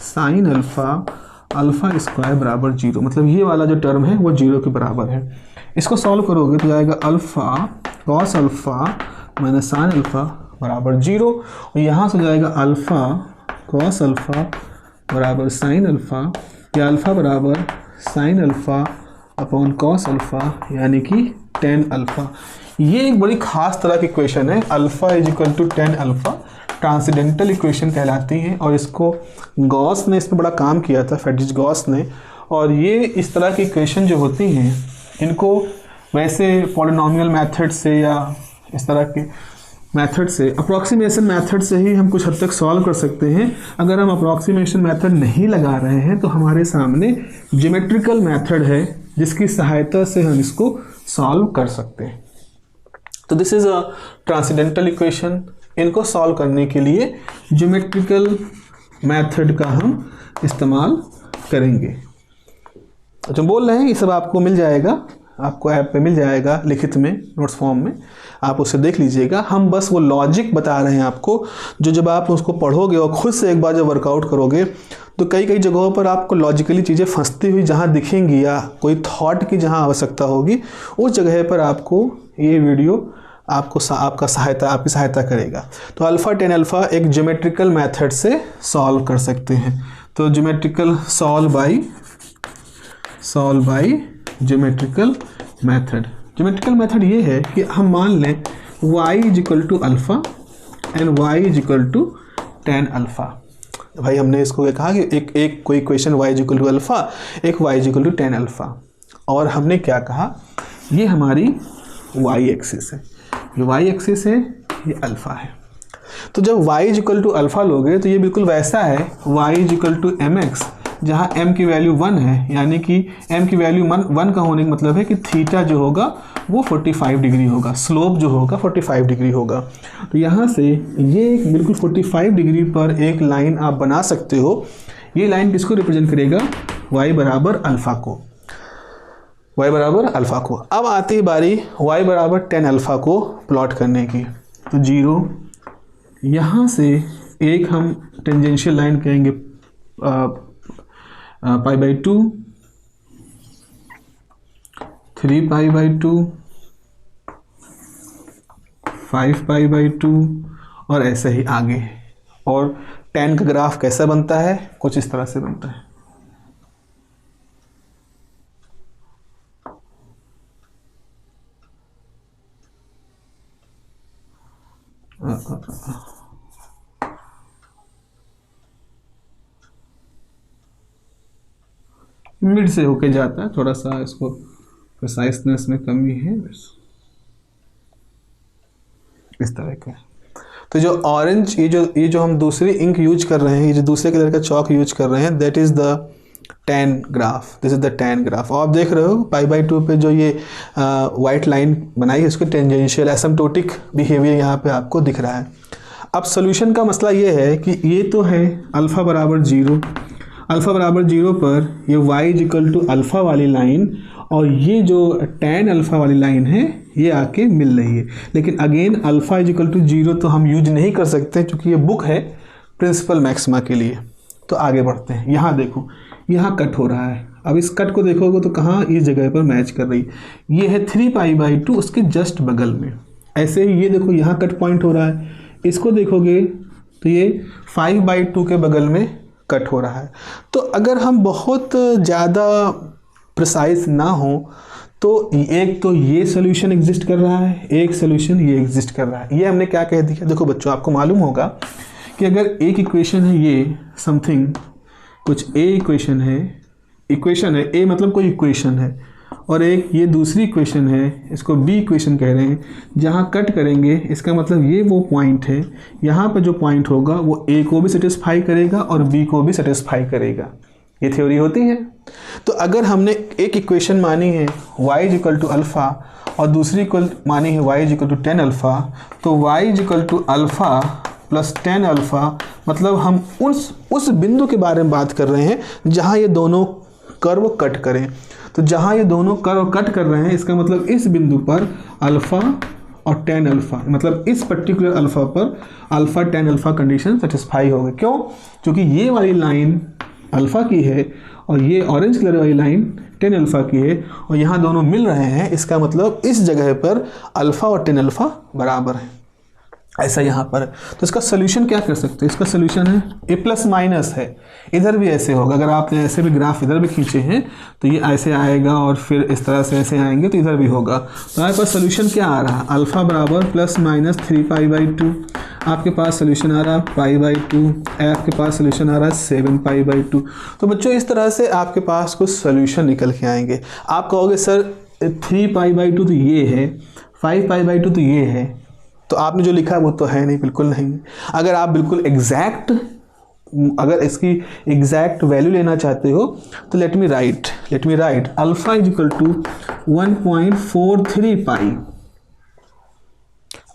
sine alpha alpha square बराबर 0, मतलब ये वाला जो टर्म है वो 0 के बराबर है। इसको सॉल्व करोगे तो जाएगा alpha cos alpha minus sine alpha बराबर 0, और यहाँ से जाएगा अल्फ़ा कॉस अल्फ़ा बराबर साइन अल्फ़ा, या अल्फ़ा बराबर sign alpha upon cos alpha यानी कि tan अल्फ़ा। ये एक बड़ी ख़ास तरह की इक्वेशन है, alpha is equal to tan alpha, transcendental equation कहलाती है, और इसको गॉस ने इस पर बड़ा काम किया था, फ्रेडरिक गॉस ने। और ये इस तरह की इक्वेशन जो होती हैं इनको वैसे पॉलिनोमियल मेथड से या इस तरह के मेथड से, अप्रॉक्सीमेशन मेथड से ही हम कुछ हद तक सॉल्व कर सकते हैं। अगर हम अप्रॉक्सीमेशन मेथड नहीं लगा रहे हैं तो हमारे सामने ज्योमेट्रिकल मेथड है जिसकी सहायता से हम इसको सॉल्व कर सकते हैं। तो this is a transcendental equation, इनको सॉल्व करने के लिए ज्योमेट्रिकल मेथड का हम इस्तेमाल करेंगे। जो बोल रहे हैं ये सब आपको मिल जाएगा, आपको ऐप पे मिल जाएगा लिखित में, नोट्स फॉर्म में, आप उसे देख लीजिएगा। हम बस वो लॉजिक बता रहे हैं आपको, जो जब आप उसको पढ़ोगे और खुद से एक बार जब वर्कआउट करोगे तो कई कई जगहों पर आपको लॉजिकली चीज़ें फंसती हुई जहाँ दिखेंगी या कोई थॉट की जहाँ आवश्यकता होगी, उस जगह पर आपको ये वीडियो आपकी सहायता करेगा। तो अल्फ़ा tan अल्फ़ा एक ज्योमेट्रिकल मेथड से सॉल्व कर सकते हैं। तो geometrical solve by geometrical method. Geometrical method ये है कि हम मान लें y is equal to alpha and y is equal to tan alpha. भाई हमने इसको कहा कि एक कोई equation y is equal to alpha, एक y is equal to tan alpha, और हमने क्या कहा, ये हमारी y एक्सिस है, ये y एक्सिस है, ये अल्फ़ा है। तो जब y is equal to alpha लोगे तो ये बिल्कुल वैसा है y is equal to mx, जहाँ m की वैल्यू 1 है, यानी कि m की वैल्यू 1 का होने का मतलब है कि थीटा जो होगा वो 45 डिग्री होगा, स्लोप जो होगा 45 डिग्री होगा। तो यहाँ से ये एक बिल्कुल 45 डिग्री पर एक लाइन आप बना सकते हो। ये लाइन किसको रिप्रेजेंट करेगा, y बराबर अल्फ़ा को, y बराबर अल्फ़ा को। अब आती है बारी y बराबर tan अल्फ़ा को प्लॉट करने की। तो 0 यहाँ से एक हम टेंजेंशियल लाइन कहेंगे पाई by 2, 3 pi by 2, 5 pi by 2 और ऐसे ही आगे। और tan का ग्राफ कैसा बनता है, कुछ इस तरह से बनता है। मिड से होके जाता है, थोड़ा सा इसको प्रिसाइसनेस में कमी है इस तरह का। तो जो ऑरेंज, ये जो हम दूसरी इंक यूज कर रहे हैं, ये जो दूसरे कलर का चौक यूज कर रहे हैं, that is the tan graph. This is the tan graph. और आप देख रहे हो π/2 पे जो ये वाइट लाइन बनाई है, इसको टेंजेंशियल एसिम्प्टोटिक बिहेवियर यहाँ पे आपको दिख रहा है। अब सोल्यूशन का मसला ये है कि ये तो है अल्फ़ा बराबर 0, अल्फ़ा बराबर 0 पर ये y इक्वल टू अल्फ़ा वाली लाइन और ये जो tan अल्फ़ा वाली लाइन है ये आके मिल रही है। लेकिन अगेन अल्फ़ा इक्वल टू 0 तो हम यूज नहीं कर सकते क्योंकि ये बुक है प्रिंसिपल मैक्सिमा के लिए। तो आगे बढ़ते हैं। यहाँ देखो, यहाँ कट हो रहा है। अब इस कट को देखोगे तो कहाँ, इस जगह पर मैच कर रही है। ये है 3π/2 उसके जस्ट बगल में। ऐसे ही ये देखो यहाँ कट पॉइंट हो रहा है, इसको देखोगे तो ये 5/2 के बगल में कट हो रहा है। तो अगर हम बहुत ज़्यादा प्रिसाइज ना हो तो एक तो ये सोल्यूशन एग्जिस्ट कर रहा है, एक सोल्यूशन ये एग्जिस्ट कर रहा है। ये हमने क्या कह दिया, देखो बच्चों आपको मालूम होगा कि अगर एक इक्वेशन है ये समथिंग, कुछ ए इक्वेशन है ए मतलब कोई इक्वेशन है, और एक ये दूसरी इक्वेशन है, इसको बी इक्वेशन कह रहे हैं। जहाँ कट करेंगे इसका मतलब ये वो पॉइंट है, यहाँ पर जो पॉइंट होगा वो ए को भी सेटिस्फाई करेगा और बी को भी सेटिस्फाई करेगा। ये थ्योरी होती है। तो अगर हमने एक इक्वेशन मानी है y इक्वल टू अल्फ़ा और दूसरी मानी है y equal to tan alpha, तो y equal to alpha plus tan alpha मतलब हम उस बिंदु के बारे में बात कर रहे हैं जहाँ ये दोनों कर्व कट करें। तो जहाँ ये दोनों कर्व कट कर रहे हैं इसका मतलब इस बिंदु पर अल्फ़ा और tan अल्फ़ा, मतलब इस पर्टिकुलर अल्फ़ा पर alpha tan alpha condition satisfy होगी। क्यों? क्योंकि ये वाली लाइन अल्फ़ा की है और ये ऑरेंज कलर वाली लाइन tan अल्फ़ा की है और यहाँ दोनों मिल रहे हैं। इसका मतलब इस जगह पर अल्फ़ा और tan अल्फ़ा बराबर है। ऐसा यहाँ पर, तो इसका सोल्यूशन क्या कर सकते हैं? इसका सोल्यूशन है ए प्लस माइनस है। इधर भी ऐसे होगा, अगर आपने ऐसे भी ग्राफ इधर भी खींचे हैं तो ये ऐसे आएगा और फिर इस तरह से ऐसे आएंगे तो इधर भी होगा। तो हमारे पास सोल्यूशन क्या आ रहा है? अल्फ़ा बराबर प्लस माइनस 3π/2। आपके पास सोल्यूशन आ रहा है π/2, आपके पास सोल्यूशन आ रहा है 7π/2। तो बच्चों इस तरह से आपके पास कुछ सोल्यूशन निकल के आएंगे। आप कहोगे सर 3π/2 तो ये है, 5π/2 तो ये है, तो आपने जो लिखा है वो तो है नहीं, बिल्कुल नहीं। अगर आप बिल्कुल एग्जैक्ट, अगर इसकी एग्जैक्ट वैल्यू लेना चाहते हो तो let me write alpha is equal to 1.43 pi.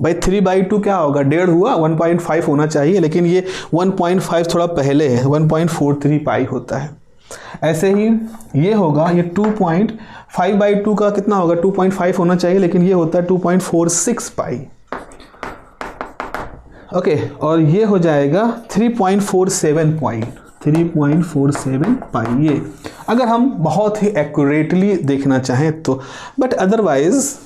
भाई 3/2 क्या होगा? 1.5 हुआ, 1.5 होना चाहिए, लेकिन ये 1.5 थोड़ा पहले है, 1.43 पाई होता है। ऐसे ही ये होगा, ये 2.5/2 का कितना होगा? 2.5 होना चाहिए, लेकिन ये होता है 2.46 पाई। ओके, और ये हो जाएगा 3.47 पाई। ये अगर हम बहुत ही एक्यूरेटली देखना चाहें तो, but otherwise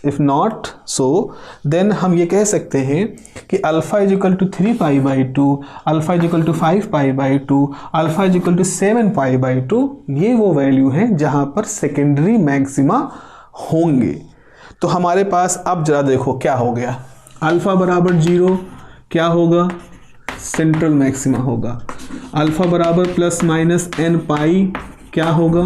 if not so then हम ये कह सकते हैं कि alpha is equal to 3π/2, alpha is equal to 5π/2, alpha is equal to 7π/2। ये वो वैल्यू है जहाँ पर सेकेंडरी मैक्सिमा होंगे। तो हमारे पास अब जरा देखो क्या हो गया। अल्फ़ा बराबर 0 क्या होगा? सेंट्रल मैक्सिमा होगा। अल्फ़ा बराबर प्लस माइनस n पाई क्या होगा?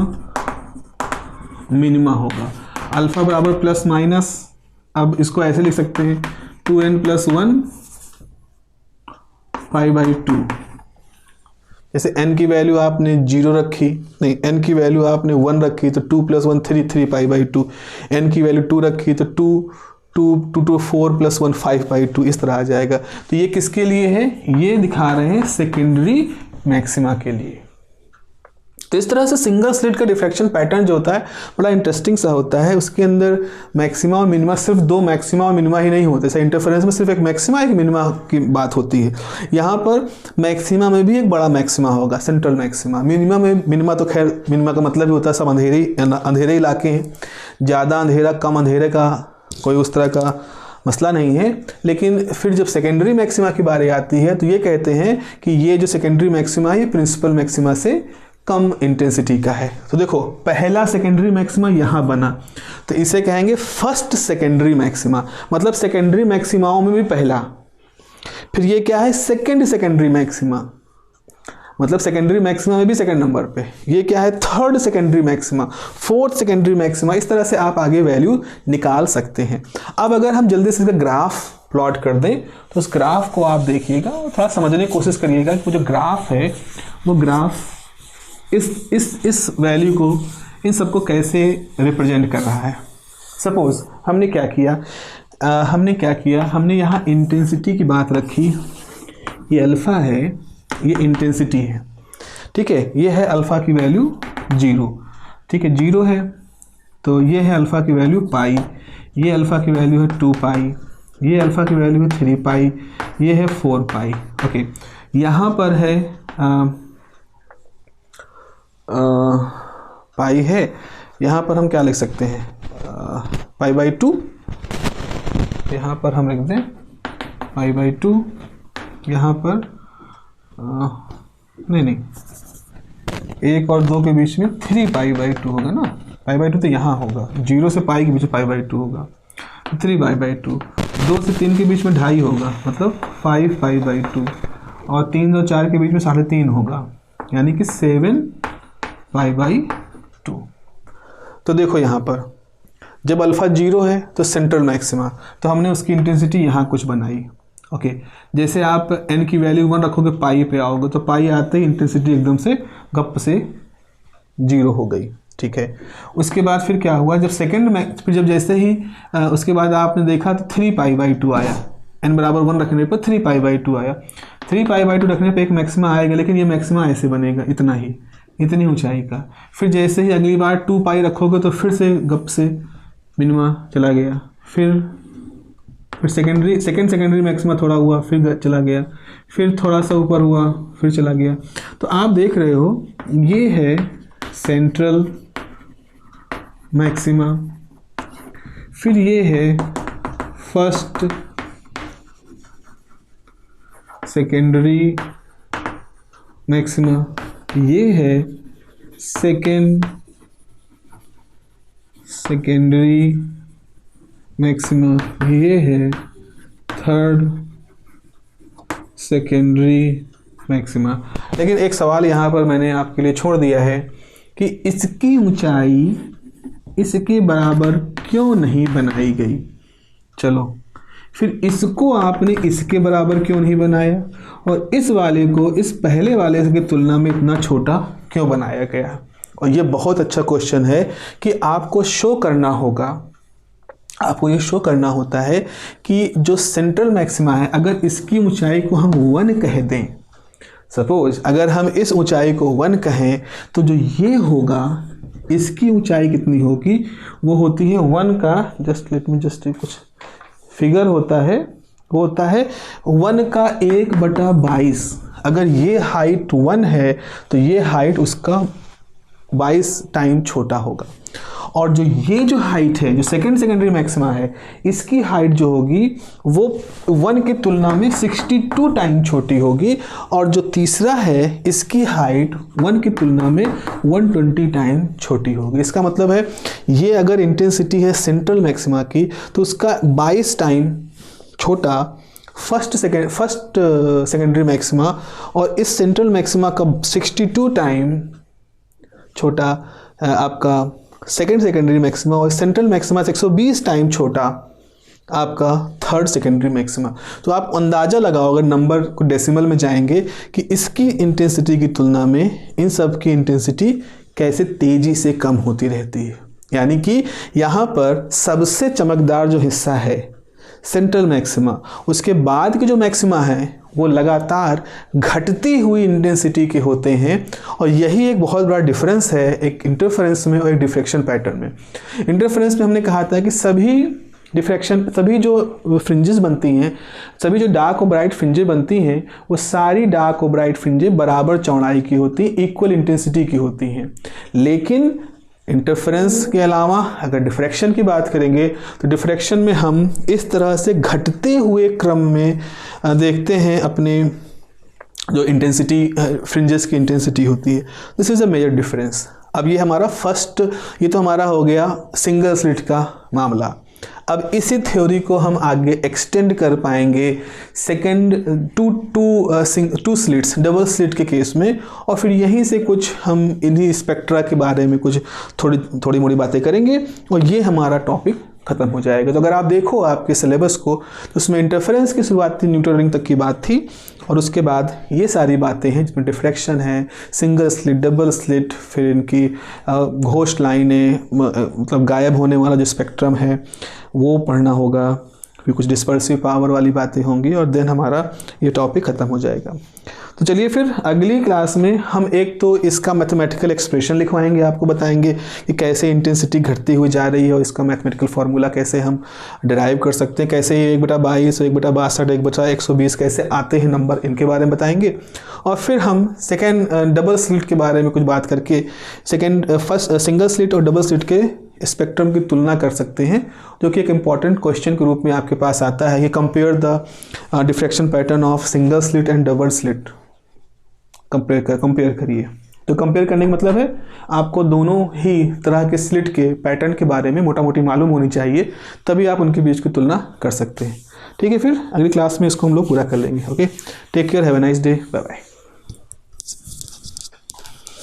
मिनिमा होगा। अल्फ़ा बराबर प्लस माइनस, अब इसको ऐसे लिख सकते हैं 2n + 1 π/2। जैसे n की वैल्यू आपने 0 रखी, नहीं n की वैल्यू आपने 1 रखी तो 2 + 1 3 π/2, n की वैल्यू 2 रखी तो 2 4 + 1 5/2, इस तरह आ जाएगा। तो ये किसके लिए है? ये दिखा रहे हैं सेकेंडरी मैक्सिमा के लिए। तो इस तरह से सिंगल स्लिट का डिफ्रैक्शन पैटर्न जो होता है बड़ा इंटरेस्टिंग सा होता है। उसके अंदर मैक्सिमा और मिनिमा, सिर्फ 2 मैक्सिमा और मिनिमा ही नहीं होते। जैसे इंटरफेरेंस में सिर्फ एक मैक्सिमा एक मिनिमा की बात होती है, यहाँ पर मैक्सिमा में भी एक बड़ा मैक्सिमा होगा, सेंट्रल मैक्सिमा। मिनिमा में, मिनिमा तो खैर मिनिमा का मतलब ही होता है सब अंधेरे इलाके हैं, ज़्यादा अंधेरा कम अंधेरे का कोई उस तरह का मसला नहीं है। लेकिन फिर जब सेकेंडरी मैक्सिमा की बारी आती है तो ये कहते हैं कि ये जो सेकेंडरी मैक्सिमा है ये प्रिंसिपल मैक्सिमा से कम इंटेंसिटी का है। तो देखो पहला सेकेंडरी मैक्सिमा यहाँ बना तो इसे कहेंगे फर्स्ट सेकेंडरी मैक्सिमा, मतलब सेकेंडरी मैक्सिमाओं में भी पहला, फिर ये क्या है, सेकेंडरी मैक्सिमा, मतलब सेकेंडरी मैक्सिमा में भी सेकंड नंबर पे। ये क्या है, third secondary maxima, fourth secondary maxima. इस तरह से आप आगे वैल्यू निकाल सकते हैं। अब अगर हम जल्दी से इसका ग्राफ प्लॉट कर दें तो उस ग्राफ को आप देखिएगा और थोड़ा समझने की कोशिश करिएगा कि वो जो ग्राफ है वो ग्राफ इस वैल्यू को, इन सबको कैसे रिप्रेजेंट कर रहा है। सपोज हमने क्या किया, हमने यहाँ इंटेंसिटी की बात रखी। ये अल्फ़ा है, ये इंटेंसिटी है, ठीक है। ये है अल्फ़ा की वैल्यू 0, ठीक है, 0 है। तो ये है अल्फ़ा की वैल्यू पाई, ये अल्फ़ा की वैल्यू है 2 पाई, ये अल्फ़ा की वैल्यू है 3 पाई, ये है 4 पाई। ओके, यहाँ पर है पाई है, यहाँ पर हम क्या लिख सकते हैं, पाई बाई 2। यहाँ पर हम लिख दें पाई बाई 2, यहाँ पर नहीं, 1 और 2 के बीच में 3 पाई बाई 2 होगा ना। पाई बाई 2 तो यहाँ होगा, 0 से पाई के बीच में पाई बाई 2 होगा, 3 पाई बाई 2। 2 से 3 के बीच में 2.5 होगा, मतलब 5 पाई बाई 2। और 3 और 4 के बीच में 3.5 होगा, यानी कि 7 पाई बाई 2। तो देखो यहाँ पर जब अल्फ़ा 0 है तो सेंट्रल मैक्सिमा, तो हमने उसकी इंटेंसिटी यहाँ कुछ बनाई। ओके, जैसे आप n की वैल्यू 1 रखोगे, पाई पे आओगे, तो पाई आते ही इंटेंसिटी एकदम से गप से 0 हो गई, ठीक है। उसके बाद फिर क्या हुआ, जब फिर जब जैसे ही उसके बाद आपने देखा तो 3 पाई बाई 2 आया। n बराबर 1 रखने पर 3 पाई बाई 2 आया। 3 पाई बाई 2 रखने पर एक मैक्सिमा आएगा, लेकिन ये मैक्सिमा ऐसे बनेगा, इतना ही, इतनी ऊंचाई का। फिर जैसे ही अगली बार 2 पाई रखोगे तो फिर से गप से मिनिमा चला गया, फिर सेकेंडरी मैक्सिमा थोड़ा हुआ, फिर चला गया, फिर थोड़ा सा ऊपर हुआ, फिर चला गया। तो आप देख रहे हो ये है सेंट्रल मैक्सिमा, फिर ये है फर्स्ट सेकेंडरी मैक्सिमा, ये है सेकेंडरी मैक्सिमा, ये है थर्ड सेकेंडरी मैक्सिमा। लेकिन एक सवाल यहाँ पर मैंने आपके लिए छोड़ दिया है कि इसकी ऊंचाई इसके बराबर क्यों नहीं बनाई गई। चलो, फिर इसको आपने इसके बराबर क्यों नहीं बनाया, और इस वाले को इस पहले वाले की तुलना में इतना छोटा क्यों बनाया गया। और ये बहुत अच्छा क्वेश्चन है कि आपको शो करना होगा, आपको ये शो करना होता है कि जो सेंट्रल मैक्सिमा है, अगर इसकी ऊंचाई को हम 1 कह दें, सपोज अगर हम इस ऊंचाई को 1 कहें, तो जो ये होगा इसकी ऊंचाई कितनी होगी, वो होती है 1 का, जस्ट कुछ फिगर होता है, वो होता है 1 का 1/22। अगर ये हाइट 1 है तो ये हाइट उसका 22 टाइम छोटा होगा। और जो ये जो हाइट है, जो सेकेंडरी मैक्सिमा है, इसकी हाइट जो होगी वो 1 की तुलना में 62 टाइम छोटी होगी। और जो तीसरा है, इसकी हाइट 1 की तुलना में 120 टाइम छोटी होगी। इसका मतलब है ये अगर इंटेंसिटी है सेंट्रल मैक्सिमा की, तो उसका 22 टाइम छोटा फर्स्ट सेकेंडरी मैक्सिमा, और इस सेंट्रल मैक्सिमा का 62 टाइम छोटा आपका सेकेंडरी मैक्सिमा, और सेंट्रल मैक्सिमा से 120 टाइम छोटा आपका थर्ड सेकेंडरी मैक्सिमा। तो आप अंदाज़ा लगाओ, अगर नंबर को डेसिमल में जाएंगे, कि इसकी इंटेंसिटी की तुलना में इन सब की इंटेंसिटी कैसे तेज़ी से कम होती रहती है। यानी कि यहाँ पर सबसे चमकदार जो हिस्सा है सेंट्रल मैक्सिमा, उसके बाद के जो मैक्सिमा है वो लगातार घटती हुई इंटेंसिटी के होते हैं। और यही एक बहुत बड़ा डिफरेंस है एक इंटरफेरेंस में और एक डिफ्रैक्शन पैटर्न में। इंटरफेरेंस में हमने कहा था कि सभी जो फ्रिंजेस बनती हैं, सभी जो डार्क और ब्राइट फ्रिंजें बनती हैं, वो सारी डार्क और ब्राइट फ्रिंजें बराबर चौड़ाई की होती हैं, इक्वल इंटेंसिटी की होती हैं। लेकिन इंटरफेरेंस के अलावा अगर डिफ्रैक्शन की बात करेंगे, तो डिफ्रैक्शन में हम इस तरह से घटते हुए क्रम में देखते हैं अपने जो इंटेंसिटी, फ्रिंजेस की इंटेंसिटी होती है। This is a major difference. अब ये हमारा ये तो हमारा हो गया सिंगल स्लिट का मामला। अब इसी थ्योरी को हम आगे एक्सटेंड कर पाएंगे second two slits, double slit के केस में, और फिर यहीं से कुछ हम इन्हीं स्पेक्ट्रा के बारे में कुछ थोड़ी मोड़ी बातें करेंगे और ये हमारा टॉपिक खत्म हो जाएगा। तो अगर आप देखो आपके सिलेबस को तो उसमें इंटरफेरेंस की शुरुआत थी, न्यूटन रिंग तक की बात थी, और उसके बाद ये सारी बातें हैं जिसमें डिफ्रैक्शन है, सिंगल स्लिट, डबल स्लिट, फिर इनकी घोस्ट लाइनें, मतलब गायब होने वाला जो स्पेक्ट्रम है वो पढ़ना होगा, फिर कुछ डिस्पर्सिव पावर वाली बातें होंगी, और देन हमारा ये टॉपिक ख़त्म हो जाएगा। तो चलिए फिर अगली क्लास में हम एक तो इसका मैथमेटिकल एक्सप्रेशन लिखवाएंगे, आपको बताएंगे कि कैसे इंटेंसिटी घटती हुई जा रही है और इसका मैथमेटिकल फार्मूला कैसे हम डिराइव कर सकते हैं, कैसे 1/22, 1/62, 1/120 कैसे आते हैं नंबर, इनके बारे में बताएंगे। और फिर हम सेकेंड डबल स्लिट के बारे में कुछ बात करके फर्स्ट सिंगल स्लिट और डबल स्लिट के स्पेक्ट्रम की तुलना कर सकते हैं, जो कि एक इम्पॉर्टेंट क्वेश्चन के रूप में आपके पास आता है कि compare the diffraction pattern of single slit and double slit, compare करिए। तो कंपेयर करने का मतलब है आपको दोनों ही तरह के स्लिट के पैटर्न के बारे में मोटा मोटी मालूम होनी चाहिए, तभी आप उनके बीच की तुलना कर सकते हैं। ठीक है, फिर अगली क्लास में इसको हम लोग पूरा कर लेंगे। Okay, take care, have a nice day, bye bye.